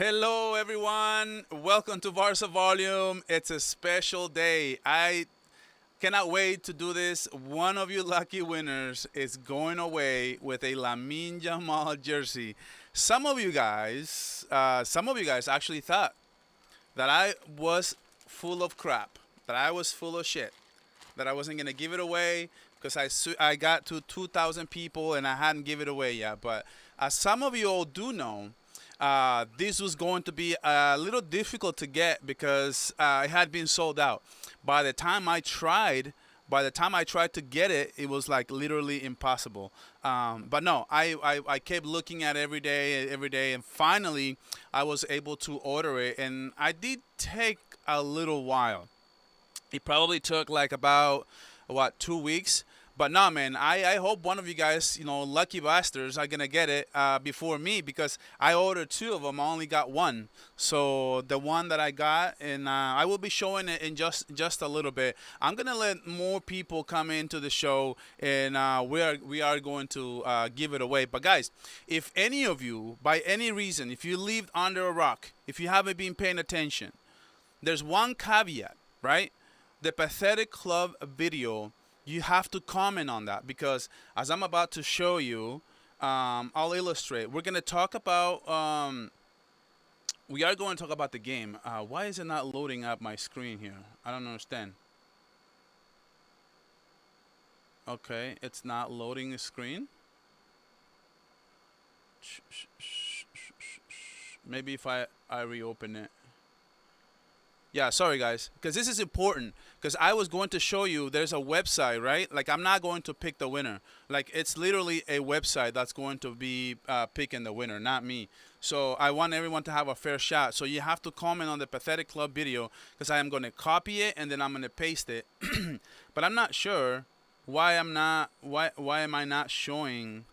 Hello, everyone. Welcome to BARÇA Volume. It's a special day. I cannot wait to do this. One of you lucky winners is going away with a Lamine Yamal jersey. Some of you guys actually thought that I was full of crap, that I was full of shit, that I wasn't gonna give it away because I got to 2,000 people and I hadn't give it away yet. But as some of you all do know, this was going to be a little difficult to get because it had been sold out. By the time I tried, by the time I tried to get it, it was like literally impossible. But no, I kept looking at it every day, and finally I was able to order it. And I did take a little while. It probably took like about what 2 weeks. But no, man, I hope one of you guys, lucky bastards, are gonna get it before me because I ordered two of them. I only got one, so the one that I got, and I will be showing it in just a little bit. I'm gonna let more people come into the show, and we are going to give it away. But guys, if any of you, by any reason, if you lived under a rock, if you haven't been paying attention, there's one caveat, right? The Pathetic Club video, you have to comment on that because as I'm about to show you, I'll illustrate. We're going to talk about, we are going to talk about the game. Why is it not loading up my screen here? I don't understand. Okay, it's not loading the screen. Maybe if I reopen it. Yeah, sorry guys, because this is important. Because I was going to show you there's a website, right? Like I'm not going to pick the winner. Like it's literally a website that's going to be picking the winner, not me. So I want everyone to have a fair shot. So you have to comment on the Pathetic Club video because I am going to copy it and then I'm going to paste it. But I'm not sure why am I not showing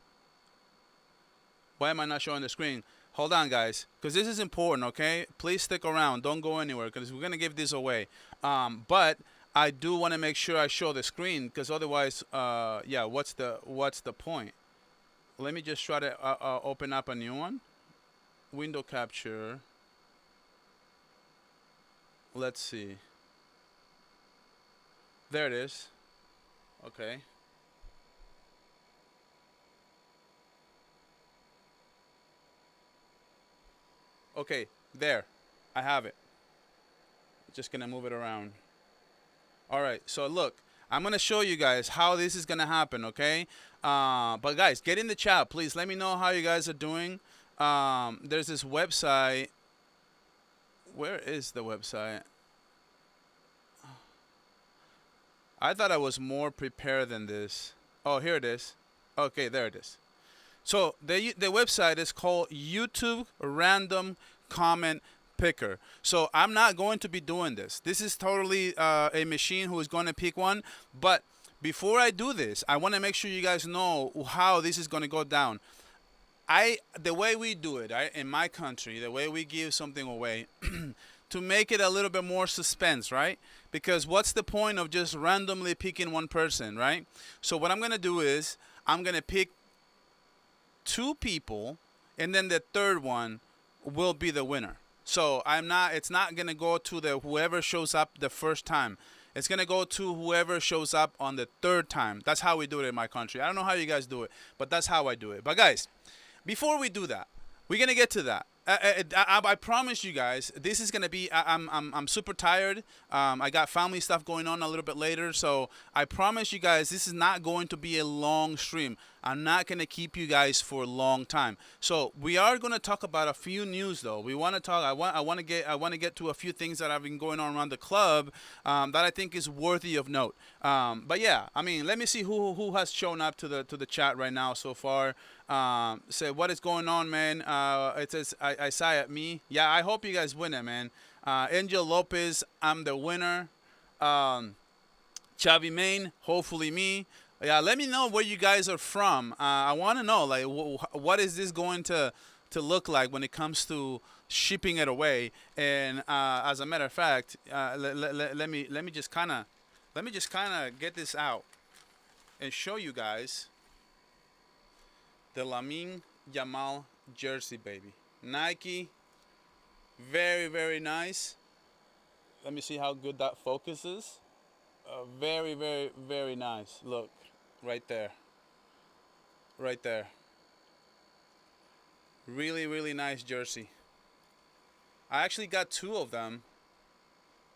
the screen? Hold on, guys, because this is important, okay? Please stick around. Don't go anywhere because we're going to give this away. But I do want to make sure I show the screen because otherwise, yeah, what's the point? Let me just try to open up a new one. Window capture. Let's see. There it is. Okay. Okay, there. I have it. Just gonna move it around. All right, so look, I'm gonna show you guys how this is gonna happen, okay? But guys, get in the chat, please. Let me know how you guys are doing. There's this website. Where is the website? I thought I was more prepared than this. Oh, here it is. Okay, there it is. So the website is called YouTube Random Comment Picker. So I'm not going to be doing this. This is totally a machine who is going to pick one. But before I do this, I want to make sure you guys know how this is going to go down. The way we do it, in my country, the way we give something away, to make it a little bit more suspense, right? Because what's the point of just randomly picking one person, right? So what I'm going to do is I'm going to pick two people, and then the third one will be the winner. So it's not gonna go to the whoever shows up the first time. It's gonna go to whoever shows up on the third time. That's how we do it in my country. I don't know how you guys do it, but that's how I do it. But guys, before we do that, we're gonna get to that. I promise you guys, this is gonna be. I'm super tired. I got family stuff going on a little bit later, so I promise you guys, this is not going to be a long stream. I'm not gonna keep you guys for a long time. So we are gonna talk about a few news though. We want to talk. I want to get to a few things that have been going on around the club that I think is worthy of note. But yeah, I mean, let me see who has shown up to the chat right now so far. Say what is going on, man. It says Isaiah, me. Yeah, I hope you guys win it, man. Angel Lopez, I'm the winner. Chavi Main, hopefully me. Yeah, let me know where you guys are from. I want to know, like, what is this going to look like when it comes to shipping it away? And as a matter of fact, let me just kind of get this out and show you guys the Lamine Yamal jersey, baby. Nike Very, very nice. Let me see how good that focuses. Very, very, very nice. Look, right there. Right there. Really, really nice jersey. I actually got two of them.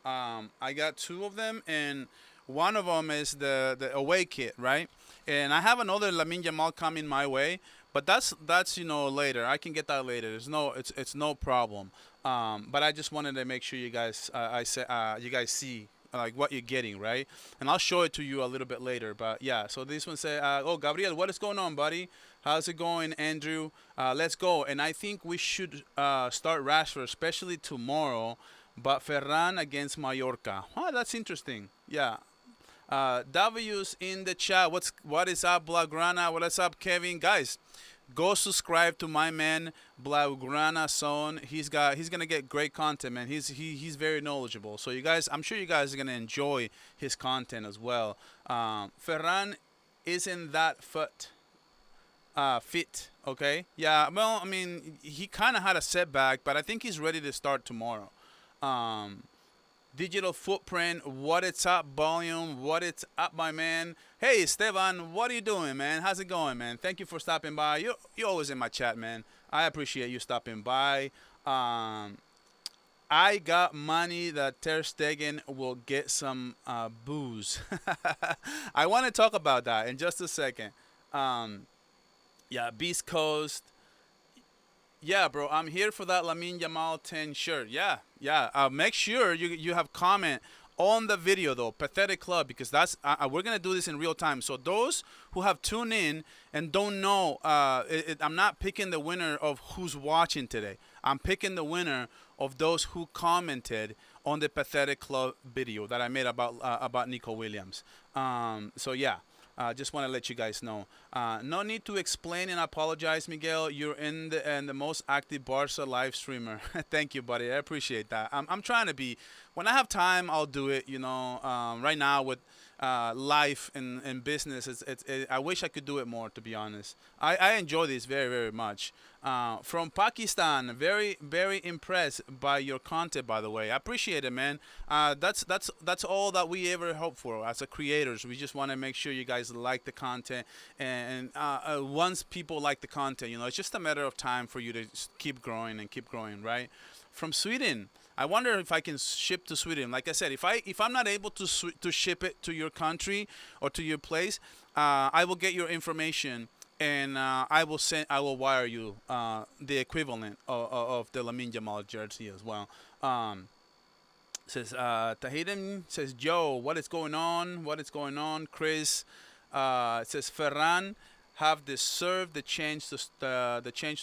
I got two of them, and one of them is the away kit, right? And I have another Lamine Yamal coming my way, but that's later. I can get that later. It's no problem. But I just wanted to make sure you guys you guys see like what you're getting, right? And I'll show it to you a little bit later. But yeah, so this one said, "Oh, Gabriel, what is going on, buddy? How's it going, Andrew? Let's go." And I think we should start Rashford, especially tomorrow. But Ferran against Mallorca. Oh, that's interesting. Yeah. W's in the chat. What is up, Blaugrana? What is up, Kevin? Guys, go subscribe to my man Blaugrana Son. He's gonna get great content, man. He's very knowledgeable. So you guys, I'm sure you guys are gonna enjoy his content as well. Ferran isn't that fit. Okay. Yeah. Well, I mean, he kind of had a setback, but I think he's ready to start tomorrow. Um, Digital footprint. What it's up, volume? What it's up, my man? Hey, Esteban, what are you doing, man? How's it going, man? Thank you for stopping by. You're always in my chat, man. I appreciate you stopping by. I got money that Ter Stegen will get some booze. I want to talk about that in just a second. Um, yeah, Beast Coast. Yeah, bro, I'm here for that Lamine Yamal 10 shirt. Yeah, yeah. Make sure you have comment on the video though, Pathetic Club, because that's we're gonna do this in real time. So those who have tuned in and don't know, I'm not picking the winner of who's watching today. I'm picking the winner of those who commented on the Pathetic Club video that I made about Nico Williams. So yeah. Just want to let you guys know. No need to explain and apologize, Miguel. You're in the most active Barca live streamer. Thank you, buddy. I appreciate that. I'm trying to be. When I have time, I'll do it. Right now with life and business, I wish I could do it more. To be honest, I enjoy this very, very much. From Pakistan, very, very impressed by your content, by the way. I appreciate it, man. That's all that we ever hope for as a creators. We just want to make sure you guys like the content, and once people like the content, it's just a matter of time for you to keep growing and keep growing, right? From Sweden, I wonder if I can ship to Sweden. Like I said, if I'm not able to ship it to your country or to your place, I will get your information, and I will wire you the equivalent of the Lamine Yamal jersey as well. Tahidem says, Joe, what is going on? What is going on? Chris says, Ferran have deserved the change to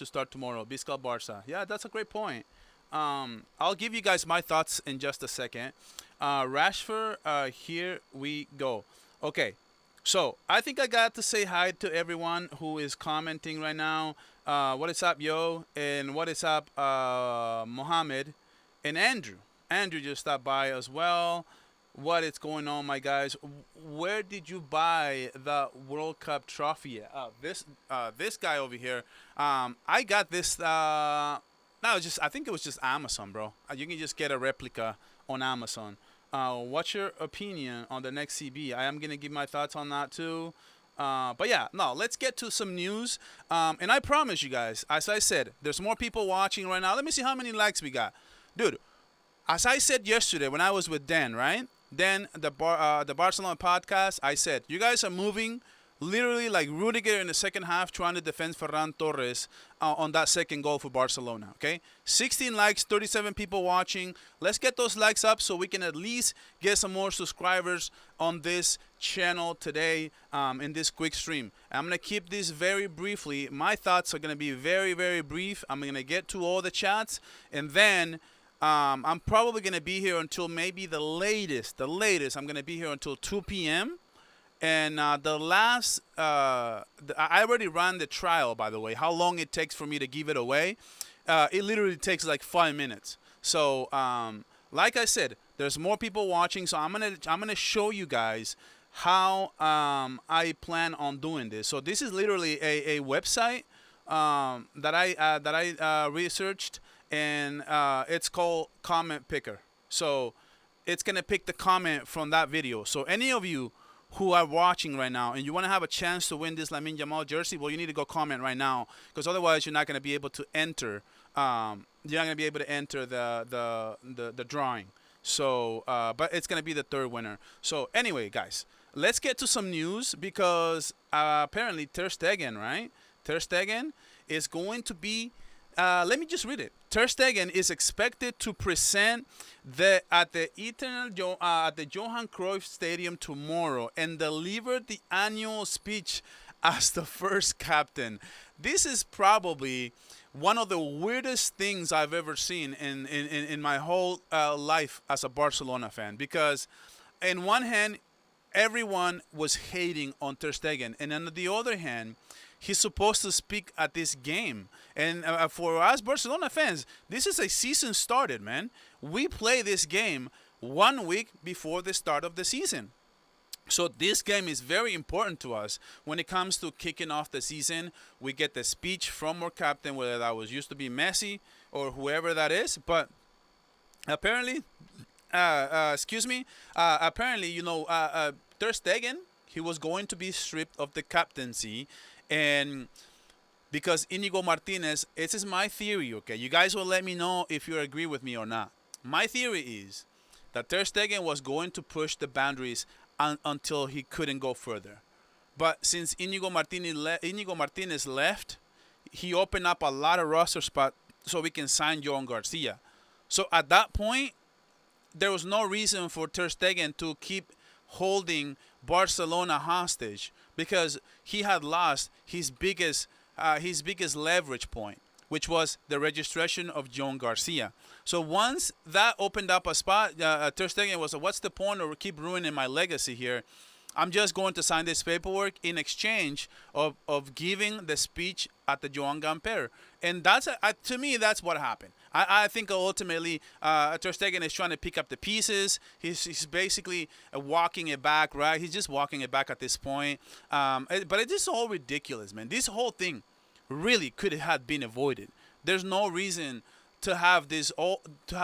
start tomorrow. Biscal Barça. Yeah, that's a great point. I'll give you guys my thoughts in just a second. Rashford, here we go. Okay. So, I think I got to say hi to everyone who is commenting right now. What is up, yo? And what is up, Mohammed? And Andrew. Andrew just stopped by as well. What is going on, my guys? Where did you buy the World Cup trophy? This guy over here. I got this. I think it was just Amazon, bro. You can just get a replica on Amazon. What's your opinion on the next CB? I am going to give my thoughts on that too. But yeah, no, let's get to some news. And I promise you guys, as I said, there's more people watching right now. Let me see how many likes we got. Dude, as I said yesterday when I was with Dan, right? Dan, the Barcelona podcast, I said, you guys are moving literally like Rudiger in the second half trying to defend Ferran Torres on that second goal for Barcelona, okay? 16 likes, 37 people watching. Let's get those likes up so we can at least get some more subscribers on this channel today in this quick stream. I'm going to keep this very briefly. My thoughts are going to be very, very brief. I'm going to get to all the chats, and then I'm probably going to be here until maybe the latest, I'm going to be here until 2 p.m., and the last, I already ran the trial, by the way, how long it takes for me to give it away. It literally takes like 5 minutes. So, like I said, there's more people watching, so I'm gonna show you guys how I plan on doing this. So this is literally a website that I researched, and it's called Comment Picker. So it's gonna pick the comment from that video. So any of you who are watching right now and you want to have a chance to win this Lamine Yamal jersey, well, you need to go comment right now, because otherwise you're not going to be able to enter. You're not going to be able to enter the drawing. So, but it's going to be the third winner. So anyway, guys, let's get to some news, because apparently Ter Stegen, right? Ter Stegen is going to be. Let me just read it. Ter Stegen is expected to present at the Johan Cruyff Stadium tomorrow and deliver the annual speech as the first captain. This is probably one of the weirdest things I've ever seen in my whole life as a Barcelona fan, because in one hand, everyone was hating on Ter Stegen, and on the other hand, he's supposed to speak at this game. And for us Barcelona fans, this is a season started, man. We play this game 1 week before the start of the season. So this game is very important to us when it comes to kicking off the season. We get the speech from our captain, whether that was used to be Messi or whoever that is. But apparently, apparently, Ter Stegen, he was going to be stripped of the captaincy. And because Inigo Martinez, this is my theory, okay? You guys will let me know if you agree with me or not. My theory is that Ter Stegen was going to push the boundaries until he couldn't go further. But since Inigo Martinez left, he opened up a lot of roster spots so we can sign Johan Garcia. So at that point, there was no reason for Ter Stegen to keep holding Barcelona hostage, because he had lost his biggest leverage point, which was the registration of Johan Garcia. So once that opened up a spot, Ter Stegen was, what's the point of keep ruining my legacy here? I'm just going to sign this paperwork in exchange of giving the speech at the Joan Gamper. And that's to me, that's what happened. I think ultimately Ter Stegen is trying to pick up the pieces. He's basically walking it back, right? He's just walking it back at this point. But it's just all ridiculous, man. This whole thing really could have been avoided. There's no reason to have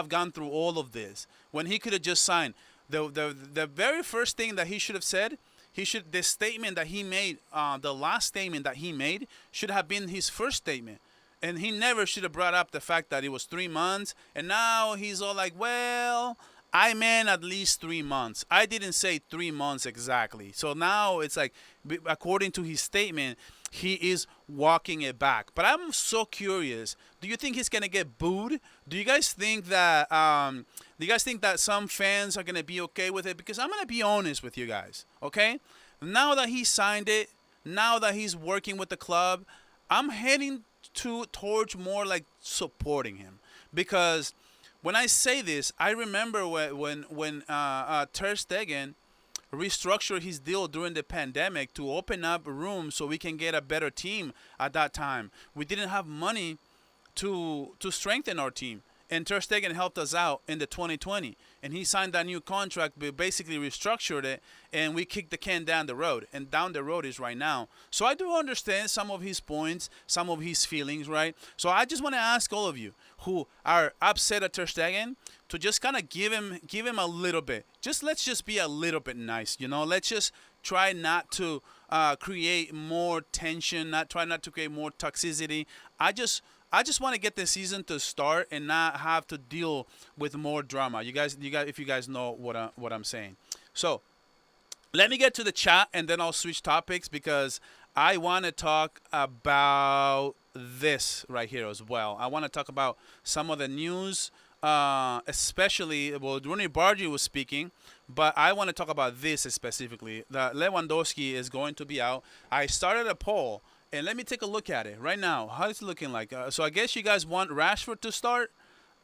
gone through all of this when he could have just signed. The very first thing that he should have said, the statement that he made, the last statement that he made should have been his first statement. And he never should have brought up the fact that it was 3 months. And now he's all like, well, I meant at least 3 months. I didn't say 3 months exactly. So now it's like, according to his statement, he is walking it back. But I'm so curious. Do you think he's gonna get booed? Do you guys think that some fans are gonna be okay with it? Because I'm gonna be honest with you guys. Okay, now that he signed it, now that he's working with the club, I'm heading towards more like supporting him. Because when I say this, I remember when Ter Stegen restructured his deal during the pandemic to open up room so we can get a better team. At that time, we didn't have money to strengthen our team, and Ter Stegen helped us out in the 2020, and he signed that new contract, but basically restructured it, and we kicked the can down the road, and down the road is right now. So I do understand some of his points, some of his feelings, right? So I just want to ask all of you who are upset at Ter Stegen to just kind of give him a little bit. Let's just be a little bit nice, Let's just try not to create more tension, try not to create more toxicity. I just want to get the season to start and not have to deal with more drama. You guys, if you guys know what I'm saying. So let me get to the chat, and then I'll switch topics, because I want to talk about this right here as well. I want to talk about some of the news, especially, Rooney Bargy was speaking, but I want to talk about this specifically. That Lewandowski is going to be out. I started a poll, and let me take a look at it right now. How is it looking like? So I guess you guys want Rashford to start,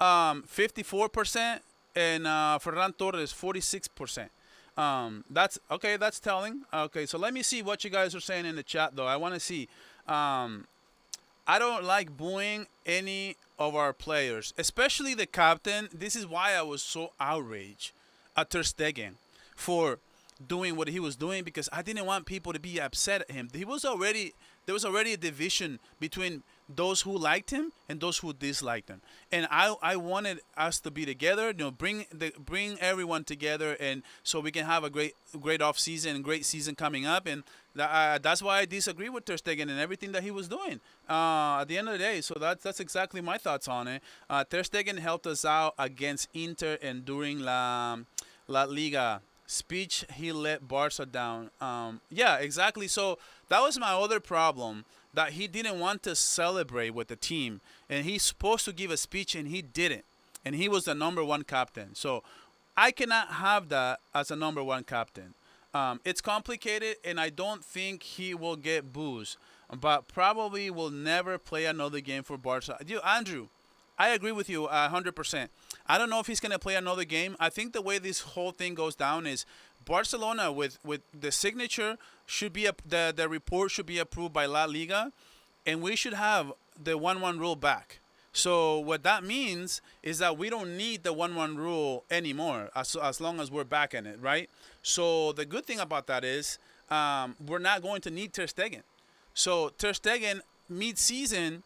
54%, and Ferran Torres 46%. That's okay. That's telling. Okay, so let me see what you guys are saying in the chat, though. I want to see. I don't like booing any of our players, especially the captain. This is why I was so outraged at Ter Stegen for doing what he was doing, because I didn't want people to be upset at him. There was already a division between those who liked him and those who disliked him. And I wanted us to be together, bring everyone together, and so we can have a great off season and great season coming up. And that's why I disagree with Ter Stegen and everything that he was doing. At the end of the day, so that's exactly my thoughts on it. Ter Stegen helped us out against Inter and during La Liga speech. He let Barça down. Yeah, exactly. So that was my other problem, that he didn't want to celebrate with the team, and he's supposed to give a speech and he didn't, and he was the number one captain. So I cannot have that as a number one captain. It's complicated, and I don't think he will get booze, but probably will never play another game for Barca. Andrew, I agree with you 100%. I don't know if he's going to play another game. I think the way this whole thing goes down is Barcelona with the signature should be the report should be approved by La Liga, and we should have the 1-1 rule back. So what that means is that we don't need the 1-1 rule anymore as long as we're back in it, right? So the good thing about that is we're not going to need Ter Stegen. So Ter Stegen mid-season,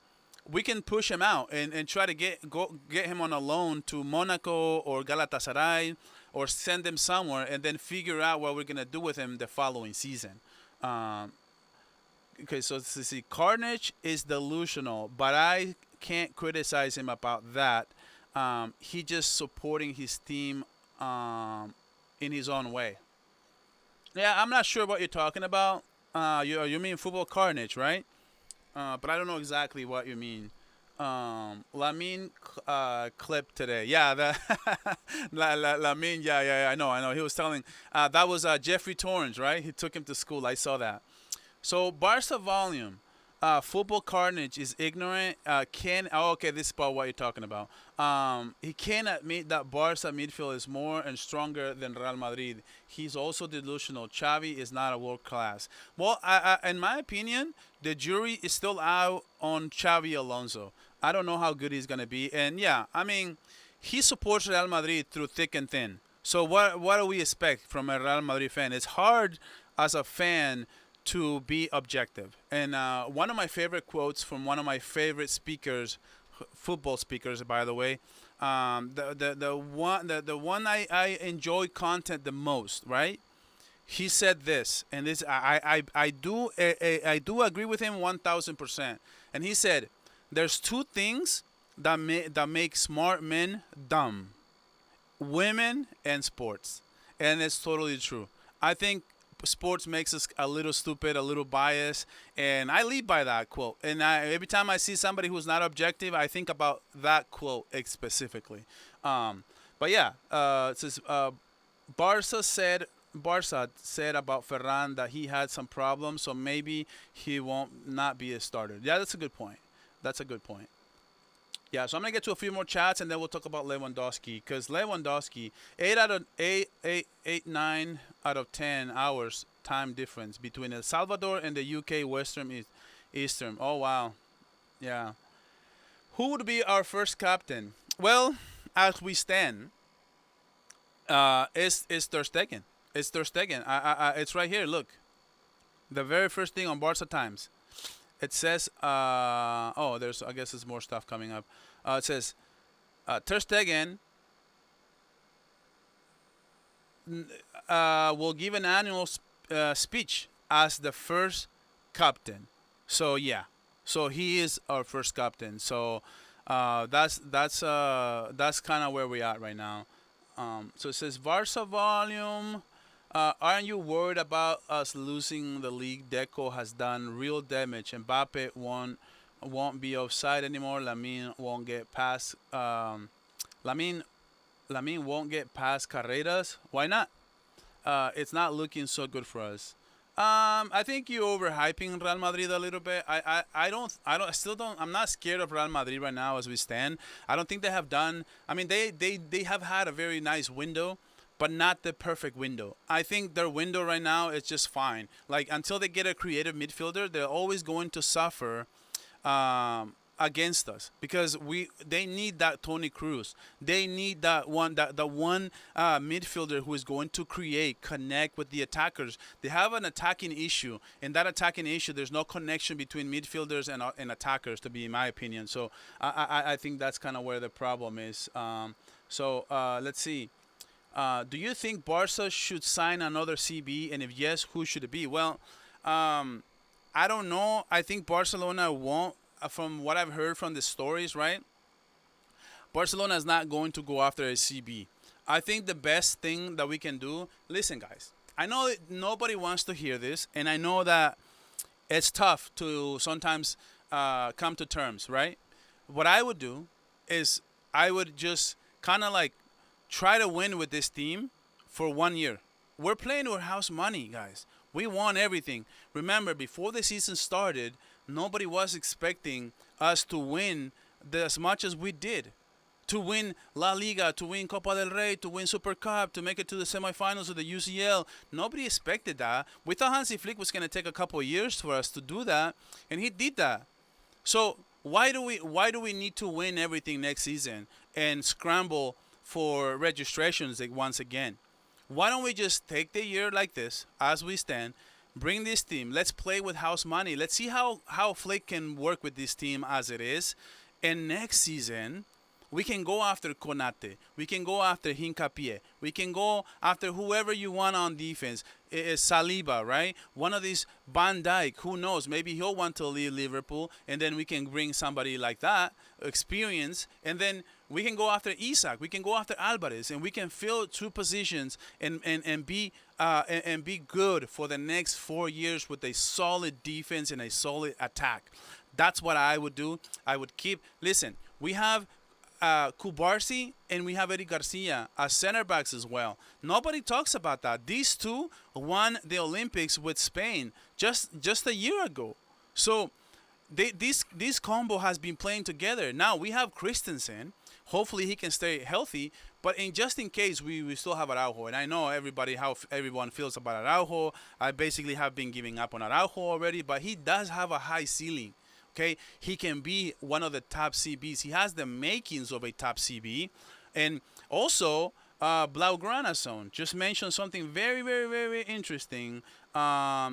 we can push him out and try to get him on a loan to Monaco or Galatasaray, or send him somewhere and then figure out what we're going to do with him the following season. Okay, so let's see. Carnage is delusional, but I can't criticize him about that. He just supporting his team in his own way. Yeah, I'm not sure what you're talking about. You mean football carnage, right? But I don't know exactly what you mean. Lamine clip today. Yeah, Lamine. Yeah. I know. He was telling. That was Jeffrey Torrens, right? He took him to school. I saw that. So Barca volume. Football carnage is ignorant. Okay, this is about what you're talking about. He can't admit that Barca midfield is more and stronger than Real Madrid. He's also delusional. Xavi is not a world class. Well, in my opinion, the jury is still out on Xavi Alonso. I don't know how good he's gonna be. And yeah, I mean, he supports Real Madrid through thick and thin. So what do we expect from a Real Madrid fan? It's hard as a fan to be objective. And one of my favorite quotes from one of my favorite speakers, football speakers, by the way, the one I enjoy content the most, right? He said this, and this I do agree with him 1,000%. And he said, "There's two things that make smart men dumb: women and sports." And it's totally true. I think sports makes us a little stupid, a little biased, and I lead by that quote. And every time I see somebody who's not objective, I think about that quote specifically. But yeah, it says Barca said about Ferran that he had some problems, so maybe he won't not be a starter. Yeah, that's a good point. That's a good point. Yeah, so I'm gonna get to a few more chats and then we'll talk about Lewandowski, because Lewandowski, 9 out of 10 hours time difference between El Salvador and the UK Western Eastern. Oh wow, yeah. Who would be our first captain? Well, as we stand, it's Ter Stegen. It's Ter Stegen. It's right here. Look, the very first thing on Barca Times. It says, I guess there's more stuff coming up. It says, Ter Stegen will give an annual speech as the first captain. So yeah, so he is our first captain. So that's kind of where we are right now. So it says Barca volume. Aren't you worried about us losing the league? Deco has done real damage. Mbappe won't be offside anymore. Lamine won't get past. Lamine won't get past Carreras. Why not? It's not looking so good for us. I think you're overhyping Real Madrid a little bit. I'm not scared of Real Madrid right now as we stand. I don't think they have done. I mean, they have had a very nice window, but not the perfect window. I think their window right now is just fine. Like, until they get a creative midfielder, they're always going to suffer against us because they need that Tony Cruz. They need that one midfielder who is going to connect with the attackers. They have an attacking issue, and that attacking issue, there's no connection between midfielders and attackers, to be in my opinion. So I think that's kind of where the problem is. Let's see. Do you think Barca should sign another CB, and if yes, who should it be? Well, I don't know. I think Barcelona won't. From what I've heard from the stories, right? Barcelona is not going to go after a CB. I think the best thing that we can do. Listen, guys. I know that nobody wants to hear this, and I know that it's tough to sometimes come to terms, right? What I would do is I would just kind of like try to win with this team for 1 year. We're playing with house money, guys. We won everything. Remember, before the season started, nobody was expecting us to win as much as we did. To win La Liga, to win Copa del Rey, to win Super Cup, to make it to the semifinals of the UCL. Nobody expected that. We thought Hansi Flick was going to take a couple of years for us to do that, and he did that. So why do we need to win everything next season and scramble for registrations once again? Why don't we just take the year like this, as we stand, bring this team, let's play with house money. Let's see how Flick can work with this team as it is. And next season, we can go after Konate. We can go after Hincapié. We can go after whoever you want on defense. Saliba, right? One of these, Van Dijk, who knows? Maybe he'll want to leave Liverpool, and then we can bring somebody like that, experience, and then we can go after Isak. We can go after Alvarez, and we can fill two positions and be good for the next 4 years with a solid defense and a solid attack. That's what I would do. I would keep. Listen, we have Kubarsi and we have Eric Garcia as center backs as well. Nobody talks about that. These two won the Olympics with Spain just a year ago. So this combo has been playing together. Now we have Christensen. Hopefully he can stay healthy. But just in case, we still have Araujo. And I know how everyone feels about Araujo. I basically have been giving up on Araujo already. But he does have a high ceiling. Okay, he can be one of the top CBs. He has the makings of a top CB. And also, Blaugrana Zone just mentioned something very, very, very interesting.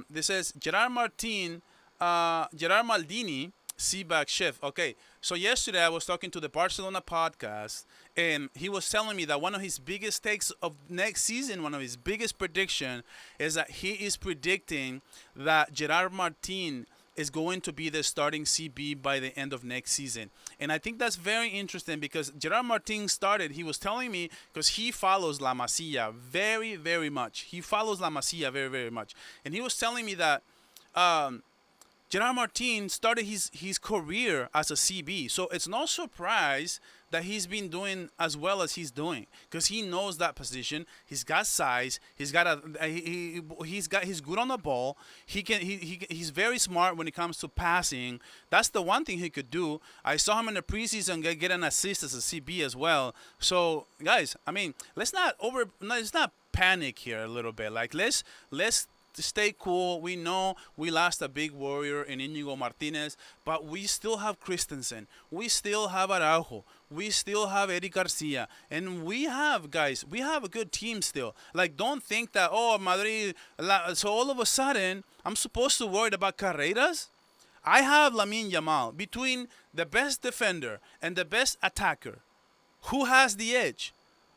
This says Gerard Maldini, C-back chef. Okay, so yesterday I was talking to the Barcelona podcast, and he was telling me that one of his biggest takes of next season, one of his biggest prediction, is that he is predicting that Gerard Martin is going to be the starting CB by the end of next season. And I think that's very interesting because Gerard Martin started, he was telling me, because he follows La Masia very, very much. He follows La Masia very, very much. And he was telling me that Gerard Martin started his career as a CB. So it's no surprise that he's been doing as well as he's doing because he knows that position. He's got size. He's good on the ball. He's very smart when it comes to passing. That's the one thing he could do. I saw him in the preseason get an assist as a CB as well. So guys, I mean, let's not panic here a little bit. Like let's stay cool. We know we lost a big warrior in Inigo Martinez, but we still have Christensen. We still have Araujo. We still have Eric Garcia. And we have a good team still. Like, don't think that, Madrid. So all of a sudden, I'm supposed to worry about Carreras? I have Lamine Yamal. Between the best defender and the best attacker, who has the edge?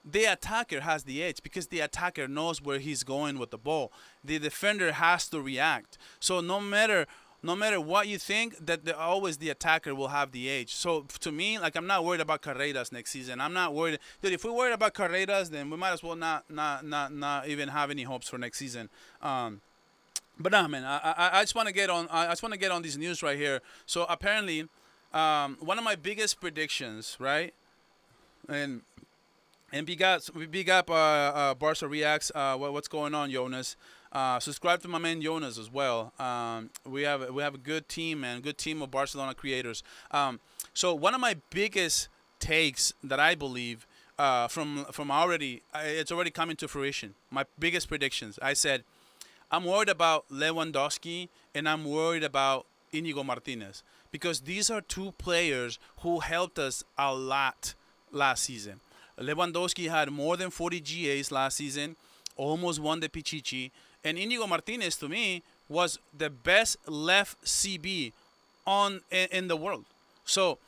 The attacker has the edge because the attacker knows where he's going with the ball. The defender has to react. So no matter what you think, that always the attacker will have the edge. So to me, like, I'm not worried about Carreras next season. I'm not worried. Dude, if we're worried about Carreras, then we might as well not even have any hopes for next season. But no, man, I just want to get on. I just want to get on this news right here. So apparently, one of my biggest predictions, right, and big up Barca Reacts. What's going on, Jonas? Subscribe to my man Jonas as well. We have a good team, man, good team of Barcelona creators. So one of my biggest takes that I believe from already, it's already coming to fruition. My biggest predictions. I said I'm worried about Lewandowski and I'm worried about Inigo Martinez, because these are two players who helped us a lot last season. Lewandowski had more than 40 GAs last season, almost won the Pichichi, and Inigo Martinez to me was the best left CB in the world. So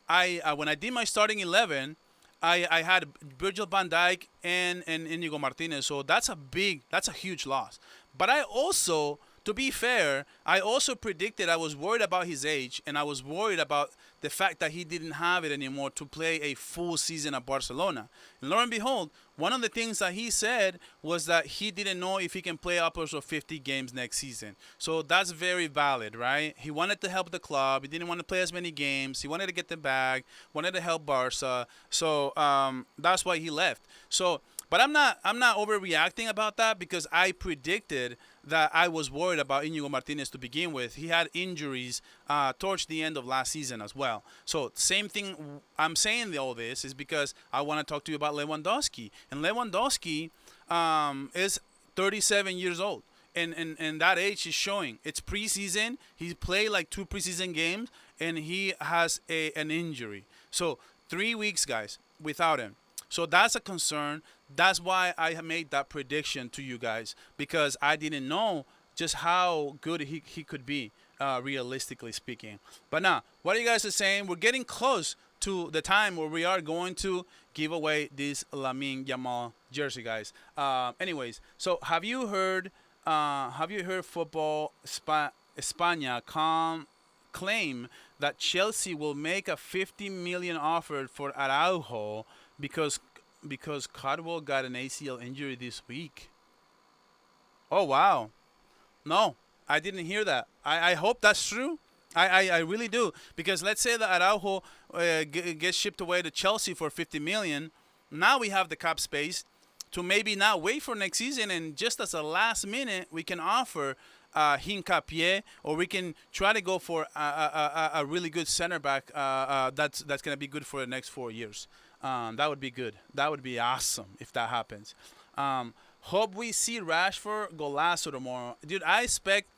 I when I did my starting 11, I had Virgil van Dijk and Inigo Martinez. So that's a huge loss. But I also, to be fair, I also predicted, I was worried about his age, and I was worried about the fact that he didn't have it anymore to play a full season at Barcelona. And lo and behold, one of the things that he said was that he didn't know if he can play upwards of 50 games next season. So that's very valid, right? He wanted to help the club. He didn't want to play as many games. He wanted to get the bag, wanted to help Barca. So that's why he left. So, but I'm not overreacting about that, because I predicted that I was worried about Inigo Martinez to begin with. He had injuries towards the end of last season as well. So same thing, I'm saying all this is because I want to talk to you about Lewandowski. And Lewandowski is 37 years old. And that age is showing. It's preseason. He played like 2 preseason games, and he has an injury. So 3 weeks, guys, without him. So that's a concern. That's why I made that prediction to you guys, because I didn't know just how good he could be, realistically speaking. But now, what you guys are saying, we're getting close to the time where we are going to give away this Lamine Yamal jersey, guys. Anyways, so have you heard Football España claim that Chelsea will make a 50 million offer for Araujo because Cardwell got an ACL injury this week? Oh, wow. No, I didn't hear that. I hope that's true. I really do. Because let's say that Araujo gets shipped away to Chelsea for 50 million. Now we have the cap space to maybe not wait for next season, and just as a last minute, we can offer Hincapié, or we can try to go for a really good center back that's going to be good for the next 4 years. That would be good. That would be awesome if that happens. Hope we see Rashford golazo tomorrow. Dude, I expect,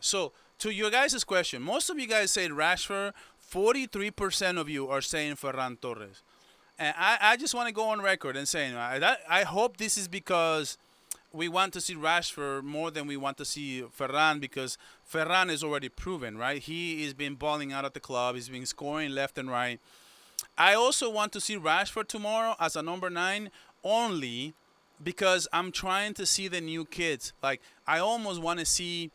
so to your guys' question, most of you guys say Rashford, 43% of you are saying Ferran Torres. And I just want to go on record and saying I hope this is because we want to see Rashford more than we want to see Ferran, because Ferran is already proven, right? He has been balling out at the club. He's been scoring left and right. I also want to see Rashford tomorrow as a number 9, only because I'm trying to see the new kids. Like, I almost want to see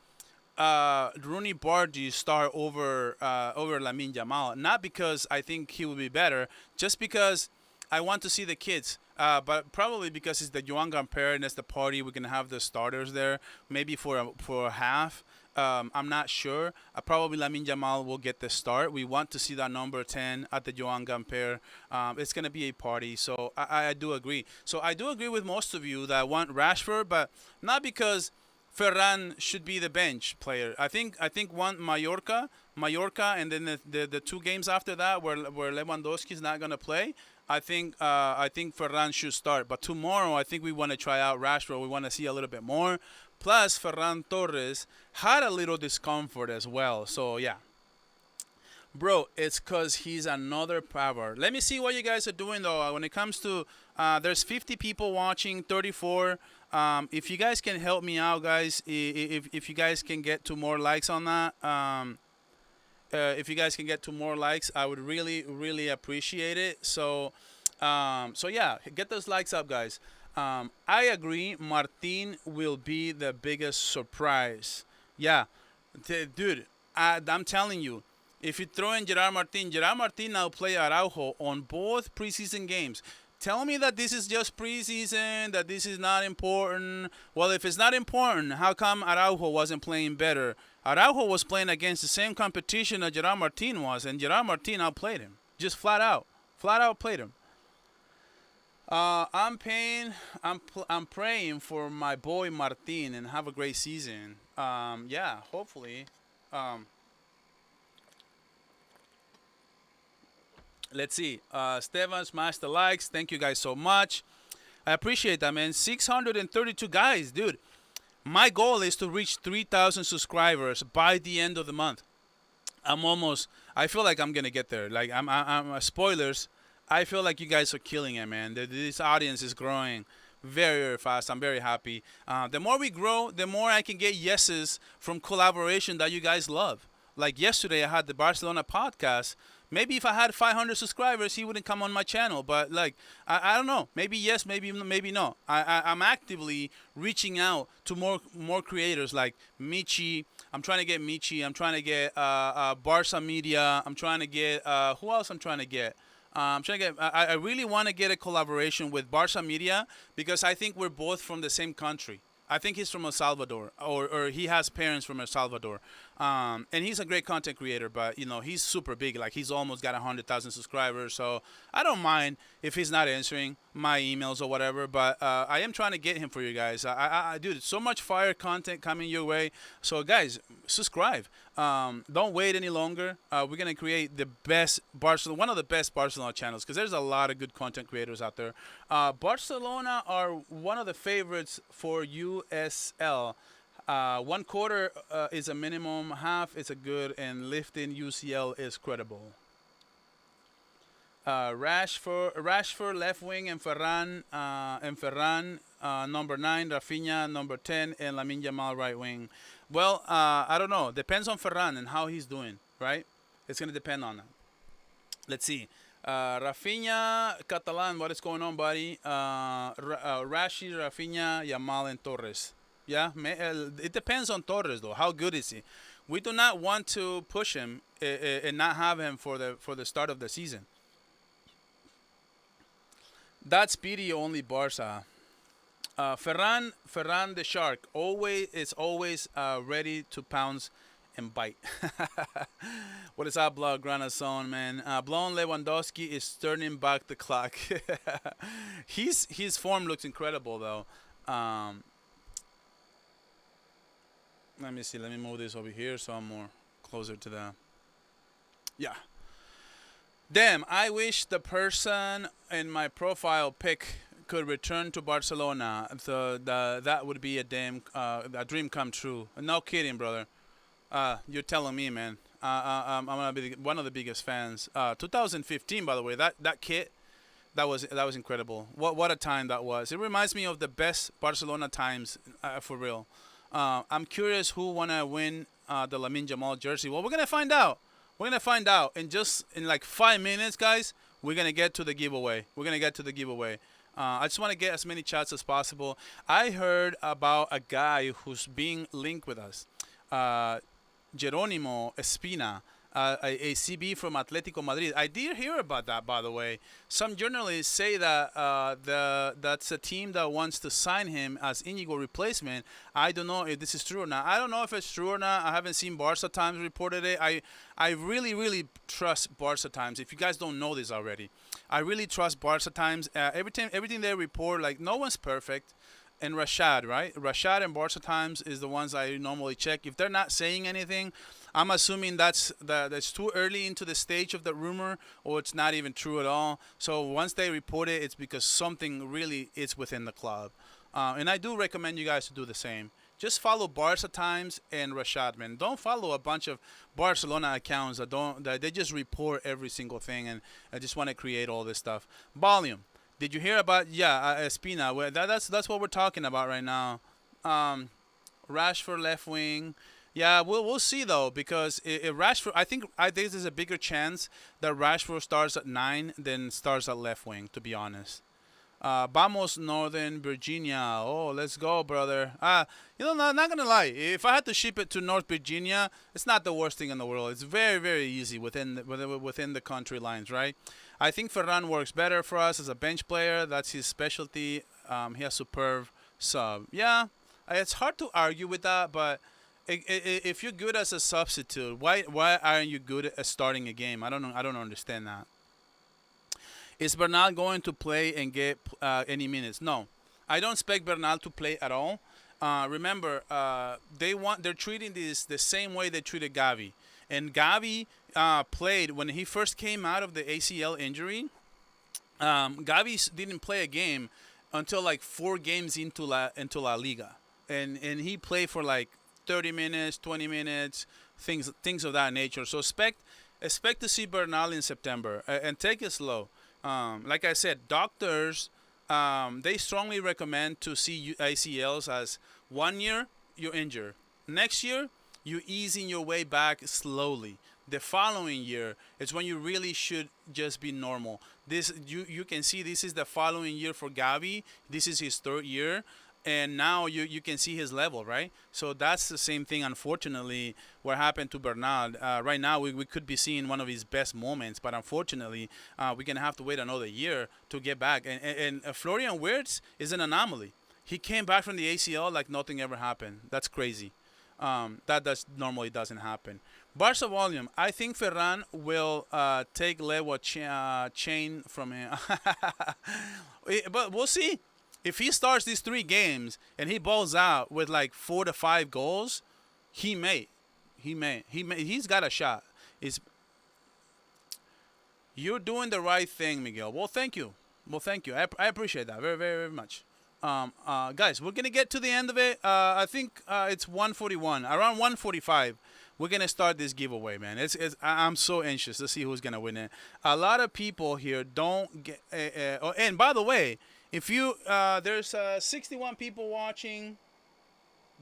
Rooney Bardi start over Lamine Yamal. Not because I think he will be better, just because I want to see the kids. But probably because it's the Joan Gamper and it's the party, we're going to have the starters there, maybe for a half. I'm not sure. Probably Lamine Yamal will get the start. We want to see that number 10 at the Joan Gamper. It's going to be a party. So I do agree. So I do agree with most of you that want Rashford, but not because Ferran should be the bench player. I think one Mallorca, and then the 2 games after that where Lewandowski is not going to play. I think Ferran should start. But tomorrow, I think we want to try out Rashford. We want to see a little bit more. Plus, Ferran Torres had a little discomfort as well. So, yeah. Bro, it's because he's another power. Let me see what you guys are doing, though. When it comes to, there's 50 people watching, 34. If you guys can help me out, guys, if you guys can get to more likes on that, if you guys can get to more likes, I would really, really appreciate it. So yeah, get those likes up, guys. I agree. Martin will be the biggest surprise. Yeah, dude, I'm telling you, if you throw in Gerard Martin now play Araujo on both preseason games. Tell me that this is just preseason, that this is not important. Well, if it's not important, how come Araujo wasn't playing better? Araujo was playing against the same competition that Gerard Martin was, and Gerard Martin outplayed him. Just flat out played him. I'm praying for my boy Martin and have a great season. Yeah, hopefully. Let's see. Stevan, smash the likes. Thank you guys so much. I appreciate that, man. 632 guys, dude. My goal is to reach 3,000 subscribers by the end of the month. I'm almost. I feel like I'm gonna get there. Like I'm spoilers. I feel like you guys are killing it, man. This audience is growing very, very fast. I'm very happy. The more we grow, the more I can get yeses from collaboration that you guys love. Like yesterday, I had the Barcelona podcast. Maybe if I had 500 subscribers, he wouldn't come on my channel. But like, I don't know. Maybe yes, maybe no. I'm actively reaching out to more creators like Michi. I'm trying to get Michi. I'm trying to get Barça Media. I'm trying to get who else? I'm trying to get. I'm trying to get. I really want to get a collaboration with Barça Media because I think we're both from the same country. I think he's from El Salvador, or he has parents from El Salvador, and he's a great content creator. But you know, he's super big. Like he's almost got 100,000 subscribers. So I don't mind if he's not answering my emails or whatever. But I am trying to get him for you guys. Dude, so much fire content coming your way. So guys, subscribe. Don't wait any longer. We're gonna create the best Barcelona, one of the best Barcelona channels, because there's a lot of good content creators out there. Barcelona are one of the favorites for USL. 1/4 is a minimum, half is a good, and lifting UCL is credible. Rashford left wing, and Ferran number 9, Rafinha number 10, and Lamine Yamal right wing. Well, I don't know. Depends on Ferran and how he's doing, right? It's gonna depend on that. Let's see. Rafinha, Catalan, what is going on, buddy? Rashi, Rafinha, Yamal, and Torres. Yeah, it depends on Torres though. How good is he? We do not want to push him and not have him for the start of the season. That's speedy only Barca. Ferran the Shark is always ready to pounce and bite. What is up, Blood Granazon, man? Blown Lewandowski is turning back the clock. His form looks incredible though. Let me see. Let me move this over here so I'm more closer to the. Yeah. Damn, I wish the person in my profile pic could return to Barcelona. That would be a dream come true. No kidding, brother. You're telling me, man. I'm gonna be one of the biggest fans. 2015, by the way. That kit, that was incredible. What a time that was. It reminds me of the best Barcelona times, for real. I'm curious who wanna win the Lamine Yamal jersey. Well, we're gonna find out. We're gonna find out in like 5 minutes, guys. We're gonna get to the giveaway. I just want to get as many chats as possible. I heard about a guy who's being linked with us, Jerónimo Espina, a CB from Atletico Madrid. I did hear about that, by the way. Some journalists say that that's a team that wants to sign him as Inigo replacement. I don't know if this is true or not. I don't know if it's true or not. I haven't seen Barça Times reported it. I really, really trust Barça Times. If you guys don't know this already, I really trust Barça Times. Everything they report, like no one's perfect. And Rashad, right? Rashad and Barça Times is the ones I normally check. If they're not saying anything, I'm assuming that's too early into the stage of the rumor, or it's not even true at all. So once they report it, it's because something really is within the club. And I do recommend you guys to do the same. Just follow Barça Times and Rashad, man. Don't follow a bunch of Barcelona accounts that they just report every single thing, and I just want to create all this stuff. Volume. Did you hear about Espina? Well, that's what we're talking about right now. Rashford left wing. Yeah, we'll see though, because if Rashford, I think there's a bigger chance that Rashford starts at 9 than starts at left wing. To be honest. Vamos Northern Virginia. Oh, let's go, brother. Not gonna lie. If I had to ship it to North Virginia, it's not the worst thing in the world. It's very, very easy within the country lines, right? I think Ferran works better for us as a bench player. That's his specialty. He has superb sub. Yeah, it's hard to argue with that, but if you're good as a substitute, why aren't you good at starting a game? I don't know. I don't understand that. Is Bernal going to play and get any minutes? No, I don't expect Bernal to play at all. Remember, they're treating this the same way they treated Gavi, and Gavi played when he first came out of the ACL injury. Gavi didn't play a game until like 4 games into La Liga, and he played for like 30 minutes, 20 minutes, things of that nature. So expect to see Bernal in September, and take it slow. Like I said, doctors, they strongly recommend to see ACLs as 1 year you're injured, next year you easing your way back slowly. The following year is when you really should just be normal. This you can see this is the following year for Gavi. This is his third year, and now you can see his level, right? So that's the same thing, unfortunately, what happened to Bernard. Right now we could be seeing one of his best moments, but unfortunately we're going to have to wait another year to get back. And Florian Wirtz is an anomaly. He came back from the ACL like nothing ever happened. That's crazy. That normally doesn't happen. Barça volume. I think Ferran will take Lewa chain from him. But we'll see. If he starts these 3 games and he balls out with like 4 to 5 goals, he may. He's got a shot. You're doing the right thing, Miguel. Well, thank you. I appreciate that very, very, very much. Guys, we're gonna get to the end of it. I think it's 1:41. Around 1:45, we're gonna start this giveaway, man. I'm so anxious to see who's gonna win it. A lot of people here don't get. And by the way, if you there's 61 people watching.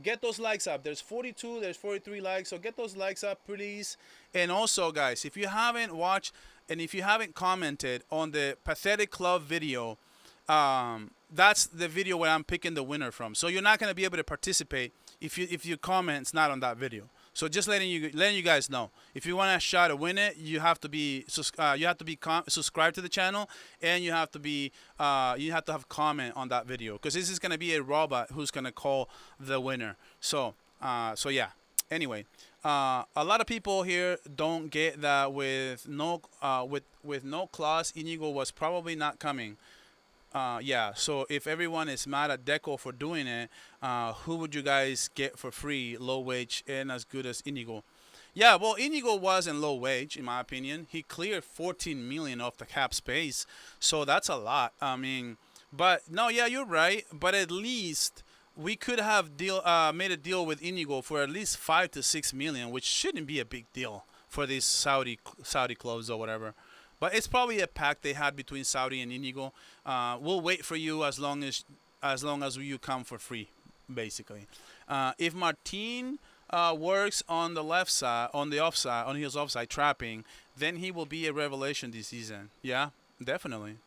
Get those likes up. There's 42, there's 43 likes. So get those likes up, please. And also, guys, if you haven't watched and if you haven't commented on the Pathetic Club video, that's the video where I'm picking the winner from. So you're not going to be able to participate if your comment's not on that video. So just letting you guys know, if you want a shot to win it, you have to be subscribed to the channel, and you have to have comment on that video, because this is gonna be a robot who's gonna call the winner. So yeah. Anyway, a lot of people here don't get that with no clause, Inigo was probably not coming. Yeah, so if everyone is mad at Deco for doing it, who would you guys get for free, low wage, and as good as Inigo? Yeah, well, Inigo wasn't low wage, in my opinion. He cleared 14 million off the cap space, so that's a lot. I mean, but no, yeah, you're right. But at least we could have made a deal with Inigo for at least 5 to 6 million, which shouldn't be a big deal for these Saudi clubs or whatever. But it's probably a pact they had between Saudi and Inigo. We'll wait for you as long as you come for free, basically. If Martin works on the left side, on his offside trapping, then he will be a revelation this season. Yeah, definitely.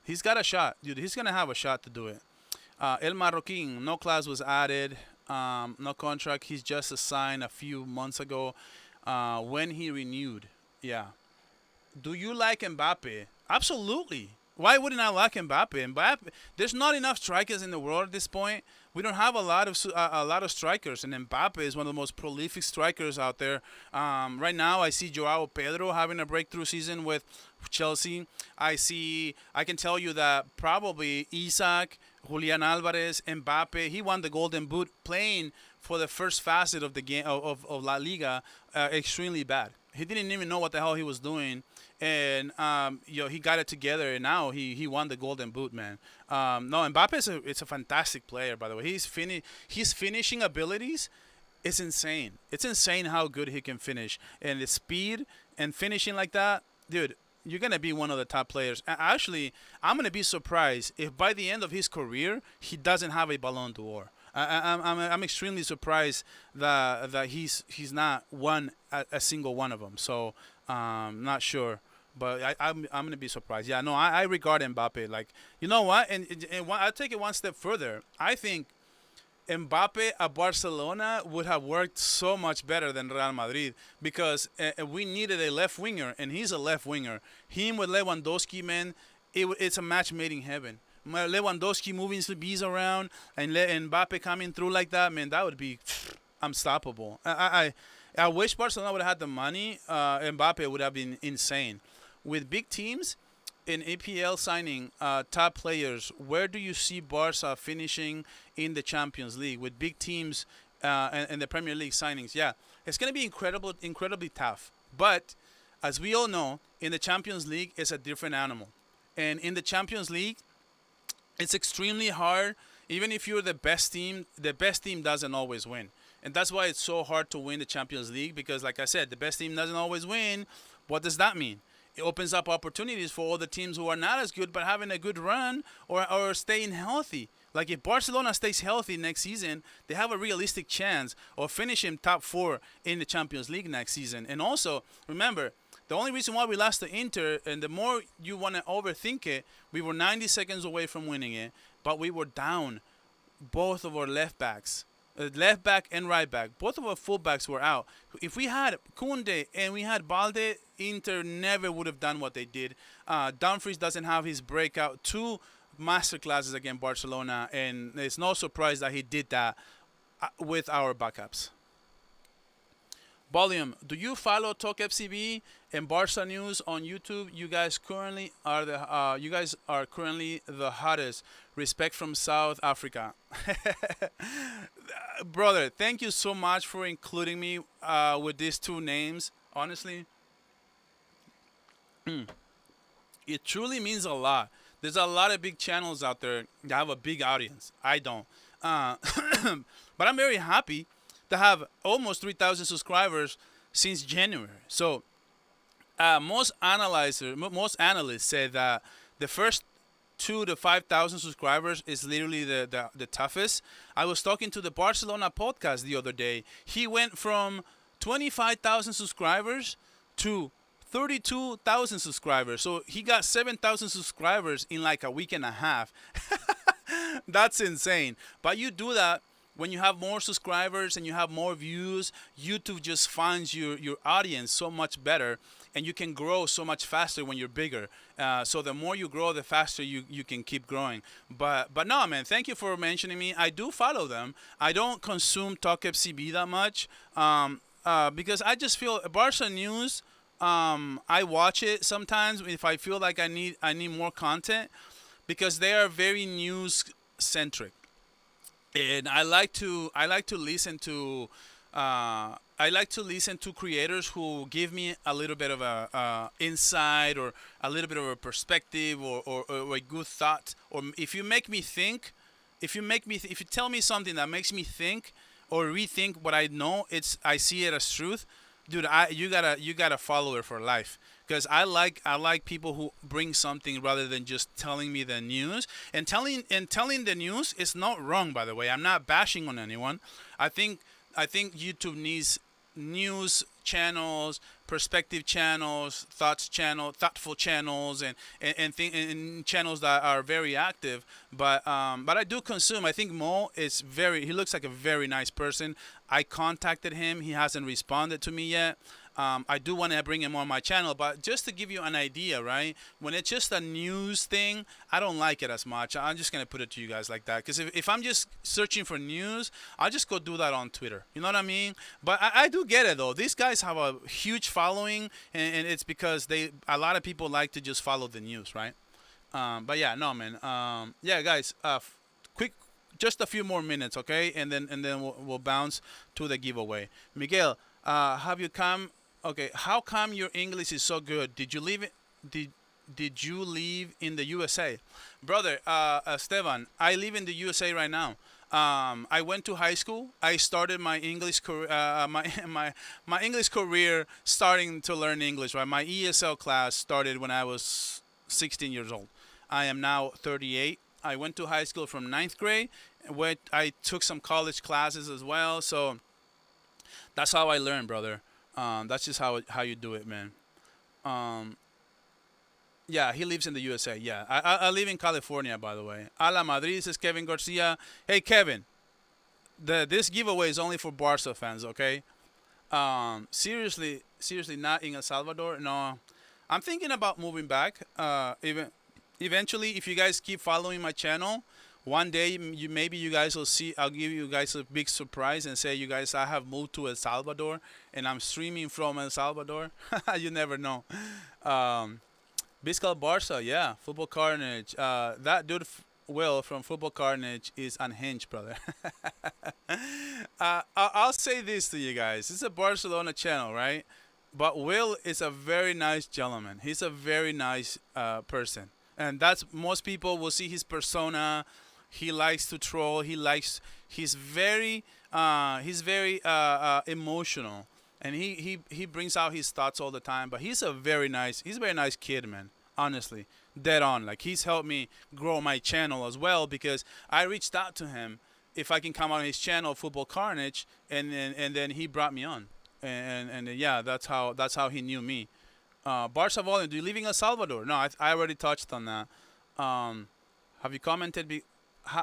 He's got a shot, dude. He's gonna have a shot to do it. El Marroquin, no class was added, no contract. He's just assigned a few months ago when he renewed. Yeah. Do you like Mbappe? Absolutely. Why wouldn't I like Mbappe? There's not enough strikers in the world at this point. We don't have a lot of strikers, and Mbappe is one of the most prolific strikers out there. Right now, I see Joao Pedro having a breakthrough season with Chelsea. I can tell you that probably Isaac, Julian Alvarez, Mbappe, he won the Golden Boot playing for the first facet of the game of La Liga extremely bad. He didn't even know what the hell he was doing. And he got it together, and now he won the Golden Boot, man. No, Mbappe is a fantastic player, by the way. His finishing abilities is insane. It's insane how good he can finish, and the speed and finishing like that, dude. You're gonna be one of the top players. Actually, I'm gonna be surprised if by the end of his career he doesn't have a Ballon d'Or. I'm extremely surprised that he's not won a single one of them. So not sure. But I'm going to be surprised. Yeah, no, I regard Mbappe. Like, you know what? And I'll take it one step further. I think Mbappe at Barcelona would have worked so much better than Real Madrid, because we needed a left winger, and he's a left winger. Him with Lewandowski, man, it's a match made in heaven. Lewandowski moving the bees around and Mbappe coming through like that, man, that would be unstoppable. I wish Barcelona would have had the money. Mbappe would have been insane. With big teams in EPL signing top players, where do you see Barca finishing in the Champions League with big teams and the Premier League signings? Yeah, it's going to be incredibly tough. But as we all know, in the Champions League, it's a different animal. And in the Champions League, it's extremely hard. Even if you're the best team doesn't always win. And that's why it's so hard to win the Champions League because, like I said, the best team doesn't always win. What does that mean? It opens up opportunities for all the teams who are not as good but having a good run or staying healthy. Like if Barcelona stays healthy next season, they have a realistic chance of finishing top four in the Champions League next season. And also, remember, the only reason why we lost to Inter, and the more you want to overthink it, we were 90 seconds away from winning it, but we were down both of our left back and right back. Both of our fullbacks were out. If we had Kunde and we had Balde, Inter never would have done what they did. Dumfries doesn't have his breakout two masterclasses against Barcelona, and it's no surprise that he did that with our backups. Volume, do you follow Talk FCB and Barca News on YouTube? You guys are currently the hottest. Respect from South Africa. Brother, thank you so much for including me with these two names. Honestly, it truly means a lot. There's a lot of big channels out there that have a big audience. I don't. But I'm very happy to have almost 3,000 subscribers since January. So most analysts say that the first 2 to 5,000 subscribers is literally the toughest. I was talking to the Barcelona podcast the other day. He went from 25,000 subscribers to 32,000 subscribers. So he got 7,000 subscribers in like a week and a half. That's insane. But you do that when you have more subscribers and you have more views. YouTube just finds your audience so much better, and you can grow so much faster when you're bigger. So the more you grow, the faster you can keep growing. But no, man, thank you for mentioning me. I do follow them. I don't consume Talk FCB that much because I just feel Barca News. I watch it sometimes if I feel like I need more content, because they are very news centric, and I like to listen to creators who give me a little bit of a insight, or a little bit of a perspective, or a good thought. Or if you tell me something that makes me think or rethink what I know, I see it as truth. Dude, you gotta follow it for life, because I like people who bring something rather than just telling me the news. And telling the news is not wrong, by the way. I'm not bashing on anyone. I think YouTube needs news channels, perspective channels, thoughtful channels, and channels that are very active. But I do consume. I think Mo he looks like a very nice person. I contacted him. He hasn't responded to me yet. I do want to bring him on my channel, but just to give you an idea, right? When it's just a news thing, I don't like it as much. I'm just going to put it to you guys like that. Because if I'm just searching for news, I'll just go do that on Twitter. You know what I mean? But I do get it, though. These guys have a huge following, and it's because a lot of people like to just follow the news, right? But yeah, no, man. Yeah, guys, quick, just a few more minutes, okay? And then we'll bounce to the giveaway. Miguel, have you come... Okay, how come your English is so good? Did you live in the USA? Brother, Esteban, I live in the USA right now. I went to high school. I started my English career, my English career starting to learn English, right? My ESL class started when I was 16 years old. I am now 38. I went to high school from 9th grade. I took some college classes as well. So that's how I learned, brother. That's just how you do it, man. Yeah, he lives in the USA. Yeah, I live in California, by the way. A la Madrid, says Kevin Garcia. Hey, Kevin, this giveaway is only for Barca fans, okay? Seriously, not in El Salvador. No, I'm thinking about moving back. Eventually, if you guys keep following my channel, one day maybe you guys will see. I'll give you guys a big surprise and say, you guys, I have moved to El Salvador and I'm streaming from El Salvador. You never know. Biscal Barça, yeah, Football Carnage. That dude Will from Football Carnage is unhinged, brother. I'll say this to you guys. It's a Barcelona channel, right? But Will is a very nice gentleman. He's a very nice person. And most people will see his persona. He likes to troll. He's very He's very emotional, and he brings out his thoughts all the time. But he's a very nice kid, man. Honestly, dead on. Like he's helped me grow my channel as well because I reached out to him if I can come on his channel, Football Carnage, and then he brought me on, and yeah, that's how he knew me. Barça volume. Do you live in El Salvador? No, I already touched on that. Um, have you commented?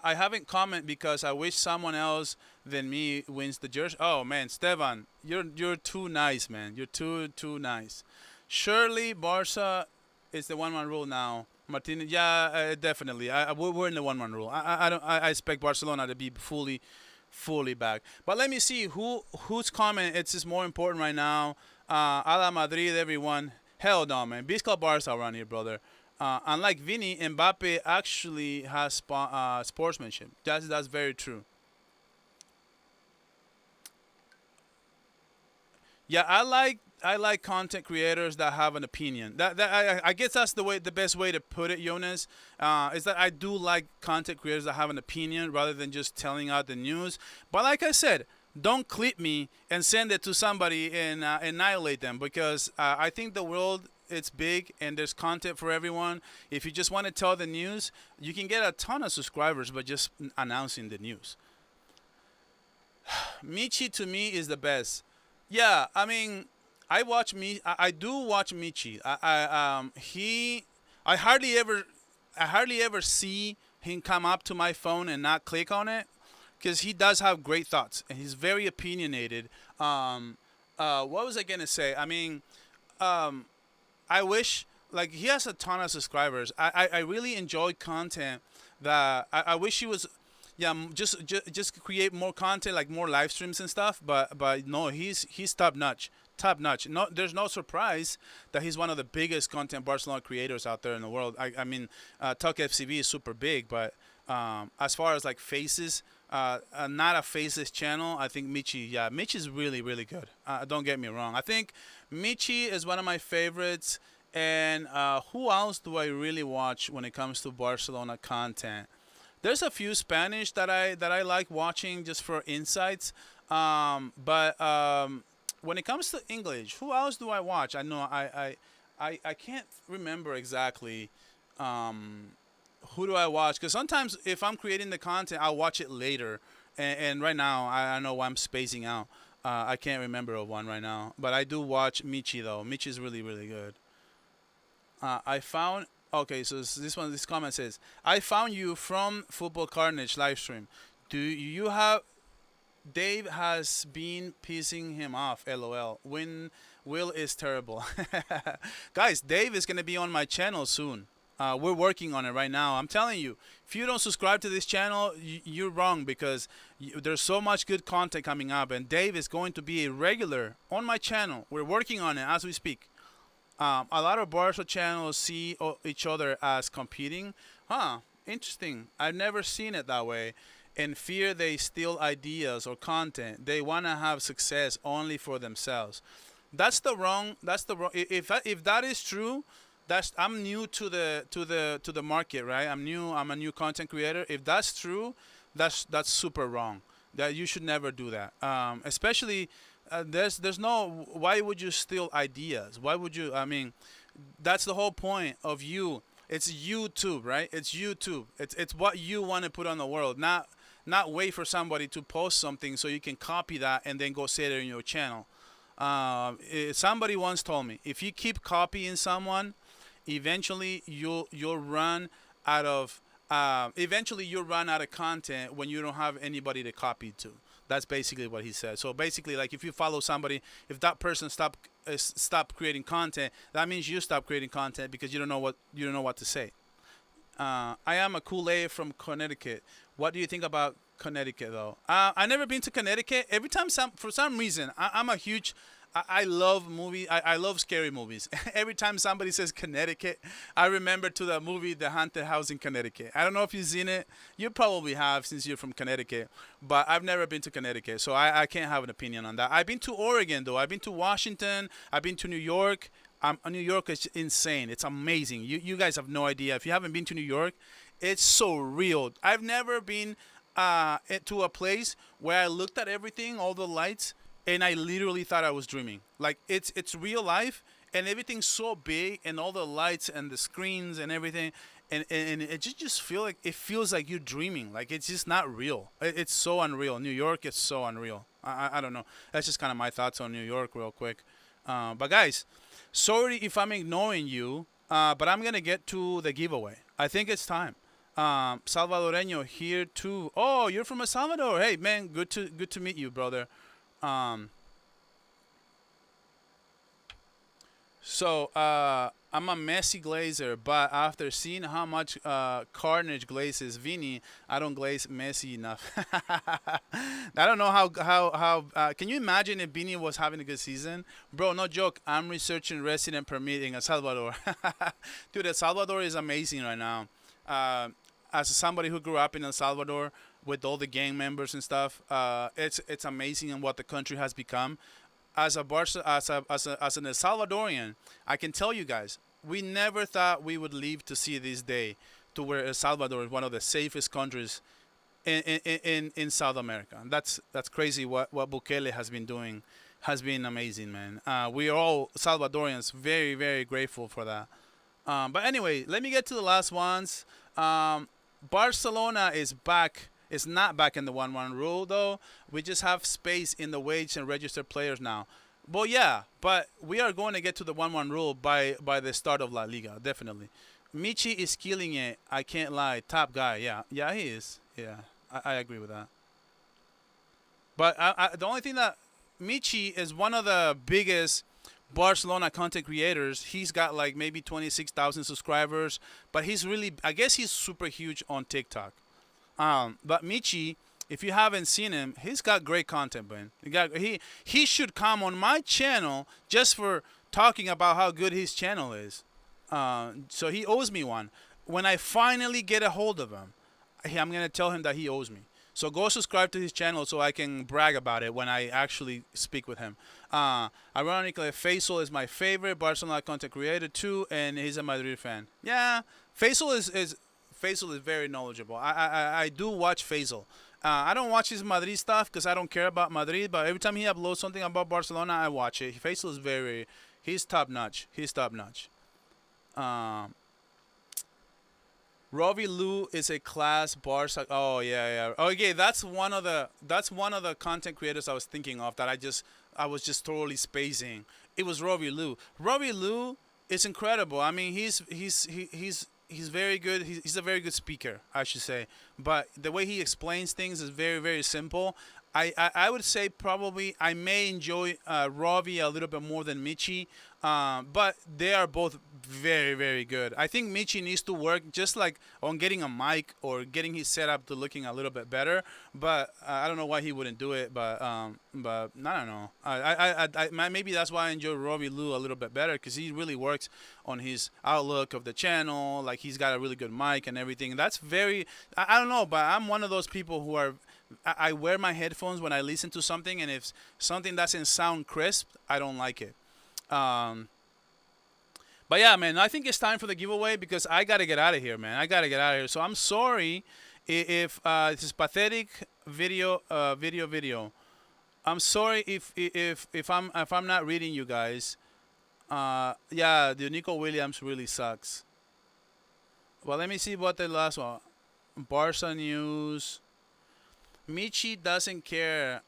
I haven't commented because I wish someone else than me wins the jersey. Oh man, Stevan, you're too nice, man. You're too nice. Surely Barca is the 1-1 rule now. Martinez, yeah, definitely. We're in the 1-1 rule. I expect Barcelona to be fully back. But let me see whose comment is more important right now. A la Madrid, everyone. Hell no, man. Visca Barca around here, brother. Unlike Vini, Mbappe actually has sportsmanship. That's very true. Yeah, I like content creators that have an opinion. I guess that's the best way to put it, Jonas. Is that I do like content creators that have an opinion rather than just telling out the news. But like I said, don't clip me and send it to somebody and annihilate them because I think the world it's big and there's content for everyone. If you just want to tell the news, you can get a ton of subscribers by just announcing the news. Michi to me is the best. Yeah, I mean, I do watch Michi. I hardly ever, I hardly ever see him come up to my phone and not click on it, because he does have great thoughts and he's very opinionated. What was I gonna say? I mean, um, I wish like he has a ton of subscribers. I really enjoy content that I wish he was yeah just create more content like more live streams and stuff. But no, he's top notch. Top notch. No, there's no surprise that he's one of the biggest content Barcelona creators out there in the world. I mean, Talk FCB is super big, but as far as like faces, not a faces channel. I think Michi, yeah, Michi's really really good. Don't get me wrong. I think Michi is one of my favorites. And who else do I really watch when it comes to Barcelona content? There's a few Spanish that I like watching just for insights. But when it comes to English, who else do I watch? I know I can't remember exactly who do I watch, because sometimes if I'm creating the content, I'll watch it later. And right now I know I'm spacing out. I can't remember of one right now, but I do watch Michi though. Michi's really really good. I found okay. So this comment says, "I found you from Football Carnage live stream. Do you have Dave has been pissing him off? LOL. When Will is terrible." Guys, Dave is gonna be on my channel soon. We're working on it right now. I'm telling you, if you don't subscribe to this channel, you're wrong, because there's so much good content coming up, and Dave is going to be a regular on my channel. We're working on it as we speak. A lot of Barca channels see each other as competing. Huh, interesting. I've never seen it that way. And fear they steal ideas or content. They want to have success only for themselves. That's the wrong. If that is true, I'm new to the market, right? I'm a new content creator. If that's true, that's super wrong. That you should never do that. Especially there's no, why would you steal ideas? Why would you? I mean, that's the whole point of you. It's YouTube, right? It's YouTube. It's what you want to put on the world, not wait for somebody to post something so you can copy that and then go say it in your channel. Somebody once told me, if you keep copying someone, eventually you'll run out of content when you don't have anybody to copy to. That's basically what he said. So basically, like, if you follow somebody, if that person stop creating content, that means you stop creating content because you don't know what to say. I am a Culés from Connecticut. What do you think about Connecticut, though? I never been to Connecticut. Every time, for some reason, I'm a huge. I love movies. I love scary movies. Every time somebody says Connecticut, I remember to the movie The Haunted House in Connecticut. I don't know if you've seen it. You probably have, since you're from Connecticut. But I've never been to Connecticut, so I can't have an opinion on that. I've been to Oregon, though. I've been to Washington. I've been to New York. New York is insane. It's amazing. You guys have no idea. If you haven't been to New York, it's so real. I've never been to a place where I looked at everything, all the lights, and I literally thought I was dreaming. Like it's real life, and everything's so big, and all the lights and the screens and everything, and it just feels like you're dreaming. Like it's just not real. It's so unreal. New York is so unreal. I don't know. That's just kind of my thoughts on New York, real quick. But guys, sorry if I'm ignoring you, but I'm gonna get to the giveaway. I think it's time. Salvadoreño here too. Oh, you're from El Salvador. Hey man, good to meet you, brother. Um, I'm a Messi glazer, but after seeing how much carnage glazes Vini, I don't glaze Messi enough. I don't know how. Can you imagine if Vini was having a good season, bro? No joke. I'm researching resident permit in El Salvador. Dude, El Salvador is amazing right now. As somebody who grew up in El Salvador with all the gang members and stuff, it's amazing in what the country has become. As a Barca, as an El Salvadorian, I can tell you guys, we never thought we would live to see this day, to where El Salvador is one of the safest countries in South America. That's crazy. What Bukele has been doing has been amazing, man. We are all Salvadorians very, very grateful for that. But anyway, let me get to the last ones. Barcelona is back. It's not back in the 1-1 rule, though. We just have space in the wage and registered players now. Well, yeah, but we are going to get to the 1-1 rule by the start of La Liga, definitely. Michi is killing it. I can't lie. Top guy. Yeah, he is. Yeah, I agree with that. But the only thing that Michi is one of the biggest Barcelona content creators. He's got like maybe 26,000 subscribers, but he's really, I guess he's super huge on TikTok. But Michi, if you haven't seen him, he's got great content, man. He should come on my channel just for talking about how good his channel is. So he owes me one. When I finally get a hold of him, I'm gonna tell him that he owes me. So go subscribe to his channel so I can brag about it when I actually speak with him. Ironically, Faisal is my favorite Barcelona content creator too, and he's a Madrid fan. Yeah, Faisal is very knowledgeable. I do watch Faisal. I don't watch his Madrid stuff because I don't care about Madrid, but every time he uploads something about Barcelona, I watch it. Faisal is he's top notch. He's top notch. Robbie Lou is a class Barca. Oh yeah. Okay, that's one of the content creators I was thinking of that I was just totally spacing. It was Robbie Lou. Robbie Lou is incredible. I mean, he's very good. He's a very good speaker, I should say. But the way he explains things is very, very simple. I would say probably I may enjoy Robbie a little bit more than Michi, but they are both very, very good. I think Michi needs to work just like on getting a mic or getting his setup to looking a little bit better. But I don't know why he wouldn't do it. But I don't know. Maybe that's why I enjoy Robbie Lou a little bit better, because he really works on his outlook of the channel. Like, he's got a really good mic and everything. That's very. I don't know, but I'm one of those people who are. I wear my headphones when I listen to something, and if something doesn't sound crisp, I don't like it. But yeah, man, I think it's time for the giveaway because I gotta get out of here, man. I gotta get out of here. So I'm sorry if this is pathetic video. I'm sorry if I'm not reading you guys. Yeah, the Nico Williams really sucks. Well, let me see what the last one. Barca news. Michi doesn't care.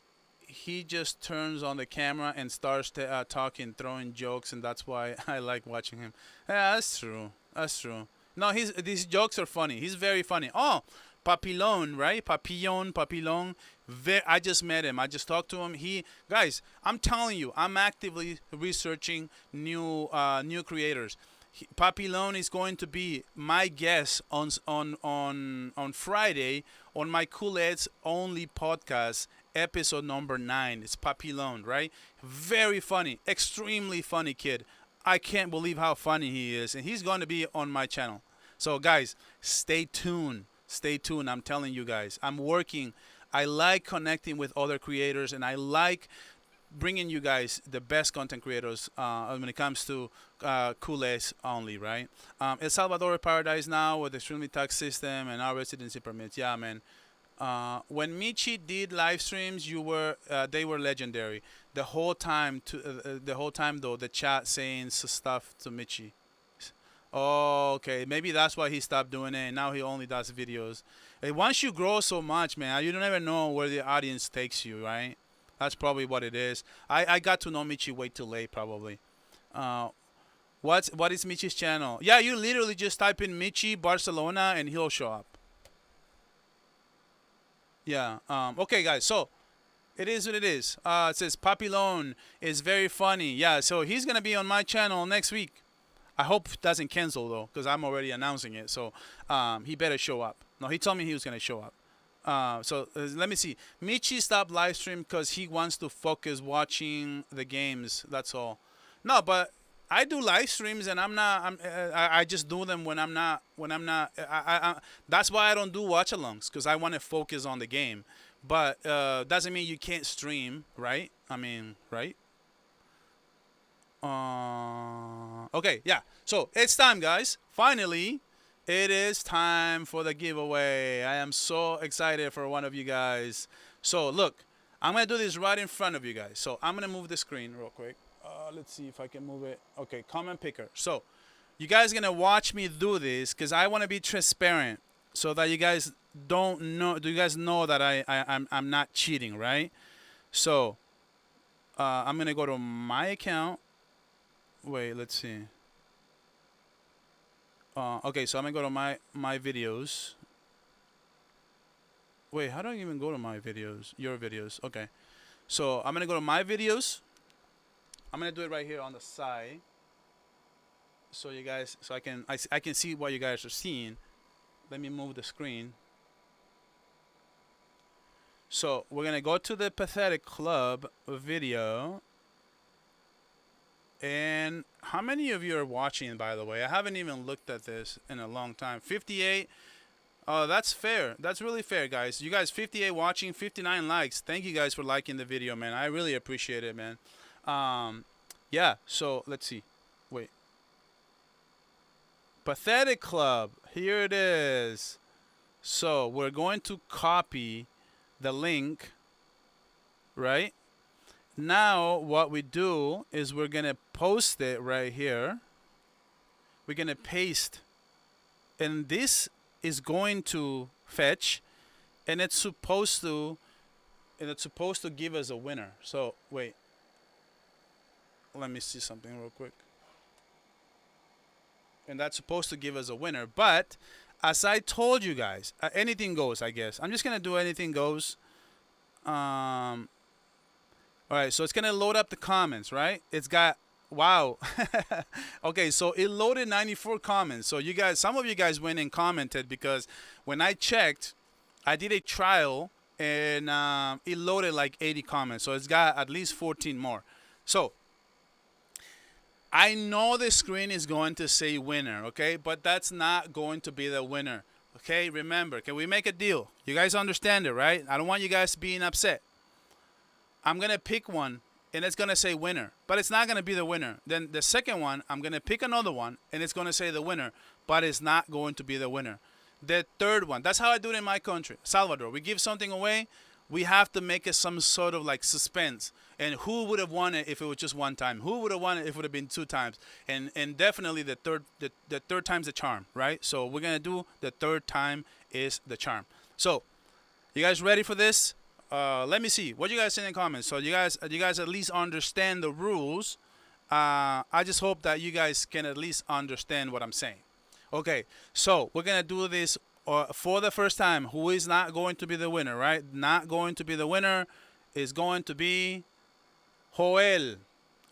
He just turns on the camera and starts talking, throwing jokes, and that's why I like watching him. Yeah, that's true. That's true. No, these jokes are funny. He's very funny. Oh, Papillon, right? Papillon. I just met him. I just talked to him. Guys, I'm telling you, I'm actively researching new creators. Papillon is going to be my guest on Friday on my Culés only podcast, episode number 9. It's Papillon, right? Very funny, extremely funny kid. I can't believe how funny he is, and he's going to be on my channel. So guys, stay tuned. Stay tuned. I'm telling you guys, I'm working. I like connecting with other creators, and I like bringing you guys the best content creators when it comes to Culés only, right? El Salvador paradise now with extremely tax system and our residency permits. Yeah, man. When Michi did live streams, they were legendary. The whole time though, the chat saying stuff to Michi. Oh, okay. Maybe that's why he stopped doing it, and now he only does videos. And once you grow so much, man, you don't ever know where the audience takes you, right? That's probably what it is. I got to know Michi way too late, probably. Uh, what is Michi's channel? Yeah, you literally just type in Michi Barcelona and he'll show up. Yeah. Okay, guys. So it is what it is. It says Papillon is very funny. Yeah. So he's gonna be on my channel next week. I hope it doesn't cancel though, because I'm already announcing it. So he better show up. No, he told me he was gonna show up. Let me see. Michi stopped live stream because he wants to focus watching the games. That's all. No, but I do live streams and I just do them when I'm not. That's why I don't do watch-alongs, because I want to focus on the game. But doesn't mean you can't stream, right? I mean, right? Okay, yeah. So it's time, guys. Finally, it is time for the giveaway. I am so excited for one of you guys. So look, I'm gonna do this right in front of you guys. So I'm gonna move the screen real quick. Let's see if I can move it. Okay, comment picker. So you guys are gonna watch me do this because I want to be transparent, so that you guys don't know. Do you guys know that I'm not cheating, right? So I'm gonna go to my account. Wait, let's see. Okay, so I'm gonna go to my videos. Wait, how do I even go to my videos? Your videos. Okay, so I'm gonna go to my videos. I'm gonna do it right here on the side, so you guys, so I can see what you guys are seeing. Let me move the screen. So we're gonna go to the Pathetic Club video. And how many of you are watching, by the way? I haven't even looked at this in a long time. 58. Oh, that's fair. That's really fair, guys. You guys, 58 watching, 59 likes. Thank you guys for liking the video, man. I really appreciate it, man. Yeah, so let's see. Wait. Pathetic Club. Here it is. So we're going to copy the link, right? Now what we do is we're going to post it right here. We're going to paste. And this is going to fetch, and it's supposed to give us a winner. So wait. Let me see something real quick. And that's supposed to give us a winner. But as I told you guys, anything goes, I guess. I'm just going to do anything goes. All right, so it's going to load up the comments, right? It's got, wow. Okay, so it loaded 94 comments. So you guys, some of you guys went and commented, because when I checked, I did a trial and it loaded like 80 comments. So it's got at least 14 more. So I know the screen is going to say winner, okay? But that's not going to be the winner, okay? Remember, can we make a deal? You guys understand it, right? I don't want you guys being upset. I'm going to pick one, and it's going to say winner, but it's not going to be the winner. Then the second one, I'm going to pick another one, and it's going to say the winner, but it's not going to be the winner. The third one, that's how I do it in my country, Salvador. We give something away, we have to make it some sort of like suspense. And who would have won it if it was just one time? Who would have won it if it would have been 2 times? And definitely the third time's the charm, right? So we're going to do the third time is the charm. So you guys ready for this? Let me see what you guys say in the comments. So you guys at least understand the rules. I just hope that you guys can at least understand what I'm saying. Okay, so we're gonna do this for the first time. Who is not going to be the winner, right? Not going to be the winner is going to be Joel.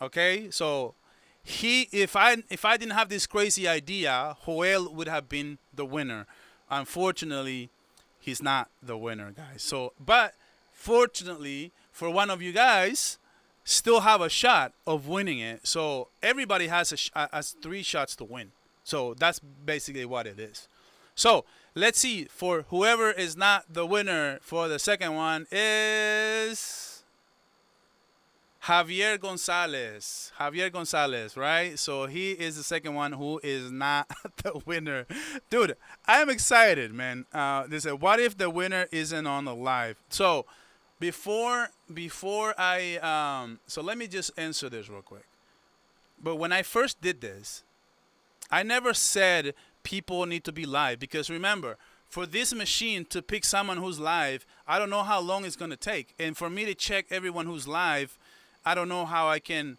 Okay, so if I didn't have this crazy idea, Joel would have been the winner. Unfortunately, he's not the winner, guys. So, but fortunately for one of you guys, still have a shot of winning it. So everybody has has 3 shots to win. So that's basically what it is. So let's see, for whoever is not the winner for the second one is Javier Gonzalez. Javier Gonzalez, right? So he is the second one who is not the winner. Dude, I am excited, man. They said, what if the winner isn't on the live? So before I so let me just answer this real quick. But when I first did this, I never said people need to be live because remember, for this machine to pick someone who's live, I don't know how long it's gonna take. And for me to check everyone who's live, I don't know how I can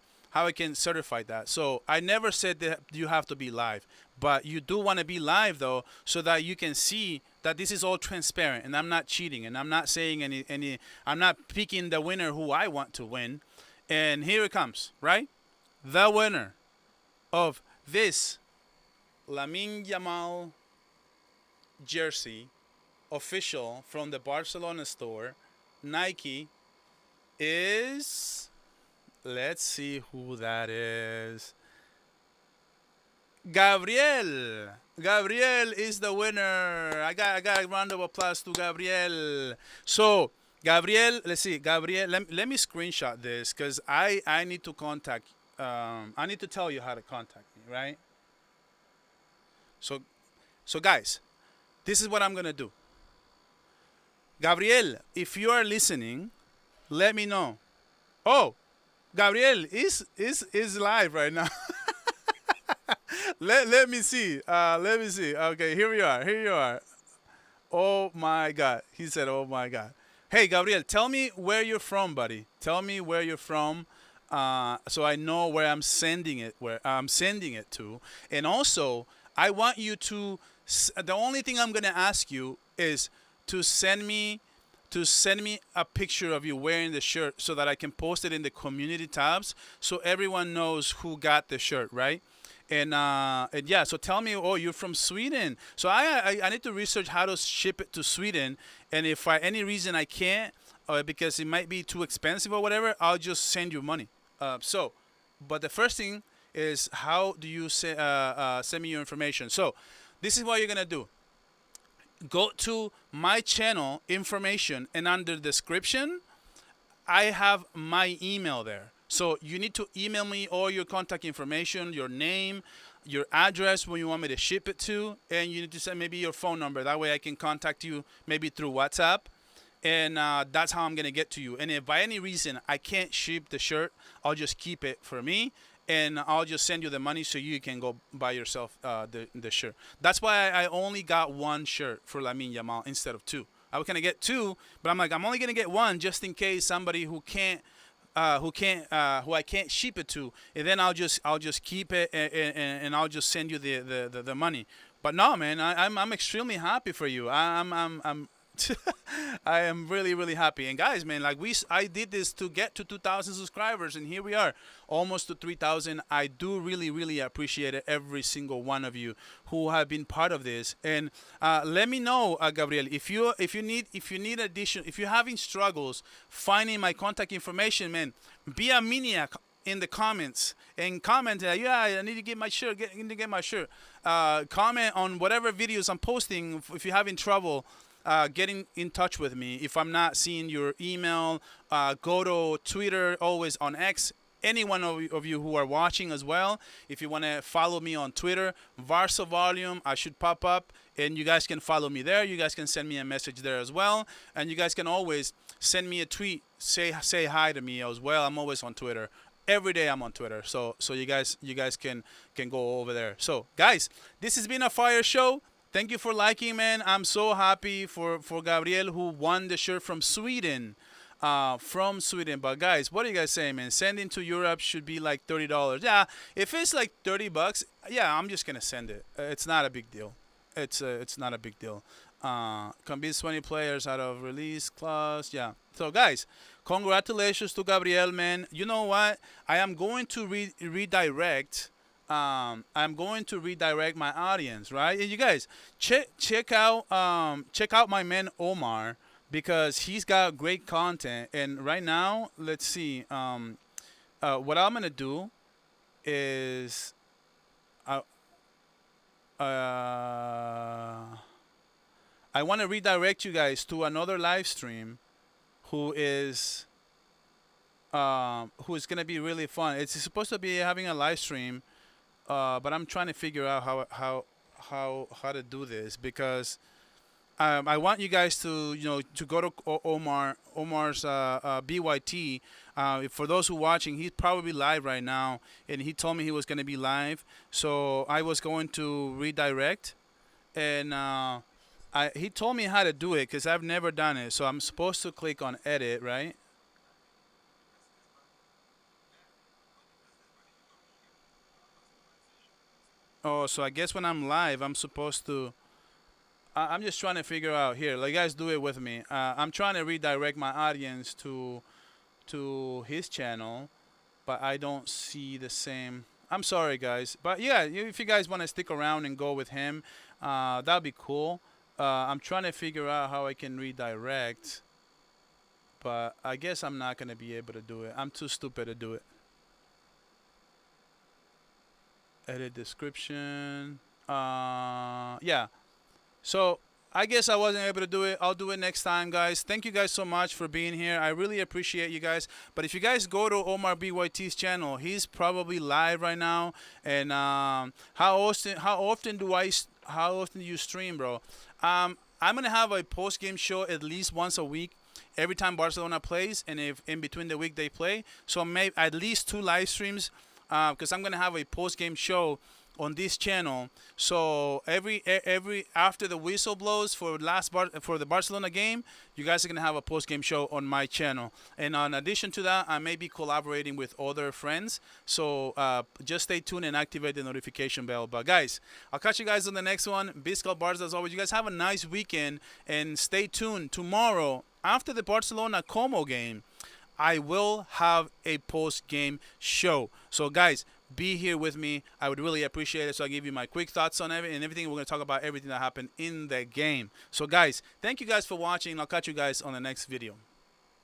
certify that. So I never said that you have to be live, but you do want to be live though, so that you can see that this is all transparent and I'm not cheating and I'm not saying any I'm not picking the winner who I want to win. And here it comes, right? The winner of this Lamine Yamal jersey official from the Barcelona store, Nike, is, let's see who that is. Gabriel. Gabriel is the winner. I got a round of applause to Gabriel. So Gabriel, let's see. Gabriel, let me screenshot this because I need to contact. I need to tell you how to contact me, right? So so guys, this is what I'm gonna do. Gabriel, if you are listening, let me know. Oh, Gabriel is live right now. Let me see. Let me see. Okay, here we are. Here you are. Oh my God. He said, "Oh my God." Hey, Gabriel, tell me where you're from, buddy. Tell me where you're from, so I know where I'm sending it. Where I'm sending it to, and also I want you to. The only thing I'm gonna ask you is to send me a picture of you wearing the shirt so that I can post it in the community tabs so everyone knows who got the shirt, right? And yeah, so tell me, oh, you're from Sweden. So I need to research how to ship it to Sweden, and if for any reason I can't, because it might be too expensive or whatever, I'll just send you money. But the first thing is how do you send me your information? So this is what you're gonna do. Go to my channel information, and under description I have my email there. So you need to email me all your contact information, your name, your address, when you want me to ship it to, and you need to send maybe your phone number. That way I can contact you maybe through WhatsApp, and that's how I'm gonna get to you. And if by any reason I can't ship the shirt, I'll just keep it for me, and I'll just send you the money so you can go buy yourself the shirt. That's why I only got one shirt for Lamine Yamal instead of two. I was gonna get two, but I'm like, I'm only gonna get one just in case somebody who I can't ship it to, and then I'll just keep it, and I'll just send you the money. But no, man, I'm extremely happy for you. I'm I am really really happy. And guys, man, like I did this to get to 2,000 subscribers, and here we are, almost to 3,000. I do really really appreciate it, every single one of you who have been part of this. And let me know, Gabriel, if you need addition, if you're having struggles finding my contact information, man, be a maniac in the comments and comment, yeah, I need to get my shirt, need to get my shirt. Comment on whatever videos I'm posting if you're having trouble getting in touch with me. If I'm not seeing your email, go to Twitter, always on X. Any one of you who are watching as well, if you want to follow me on Twitter, BARÇA Volume, I should pop up, and you guys can follow me there. You guys can send me a message there as well, and you guys can always send me a tweet, say hi to me as well. I'm always on Twitter. Every day I'm on Twitter, so you guys can go over there. So guys, this has been a fire show. Thank you for liking, man. I'm so happy for Gabriel, who won the shirt from Sweden. But guys, what do you guys say, man? Sending to Europe should be like $30. Yeah, if it's like $30, yeah, I'm just gonna send it. It's not a big deal. It's not a big deal. Convince 20 players out of release clause. Yeah. So guys, congratulations to Gabriel, man. You know what? I am going to redirect. I'm going to redirect my audience, right? And you guys check out my man Omar, because he's got great content. And right now, let's see. What I'm gonna do is I want to redirect you guys to another live stream who is who is gonna be really fun. It's supposed to be having a live stream, but I'm trying to figure out how to do this because I want you guys to to go to Omar's BYT. For those who are watching, he's probably live right now, and he told me he was going to be live. So I was going to redirect, and he told me how to do it because I've never done it. So I'm supposed to click on edit, right? Oh, so I guess when I'm live, I'm supposed to. I'm just trying to figure out here. Like, guys, do it with me. I'm trying to redirect my audience to his channel, but I don't see the same. I'm sorry, guys, but yeah, if you guys want to stick around and go with him, that'd be cool. I'm trying to figure out how I can redirect, but I guess I'm not gonna be able to do it. I'm too stupid to do it. Edit description. Yeah. So I guess I wasn't able to do it. I'll do it next time, guys. Thank you guys so much for being here. I really appreciate you guys. But if you guys go to Omar BYT's channel, he's probably live right now. And how often do you stream, bro? I'm gonna have a post game show at least once a week. Every time Barcelona plays, and if in between the week they play, so maybe at least 2 live streams, because I'm gonna have a post game show on this channel. So every after the whistle blows for for the Barcelona game, you guys are gonna have a post game show on my channel. And in addition to that, I may be collaborating with other friends. So just stay tuned and activate the notification bell. But guys, I'll catch you guys on the next one. Biscal Barça as always. You guys have a nice weekend and stay tuned. Tomorrow after the Barcelona Como game, I will have a post game show. So guys, be here with me. I would really appreciate it. So I'll give you my quick thoughts on everything. We're going to talk about everything that happened in the game. So guys, thank you guys for watching. I'll catch you guys on the next video.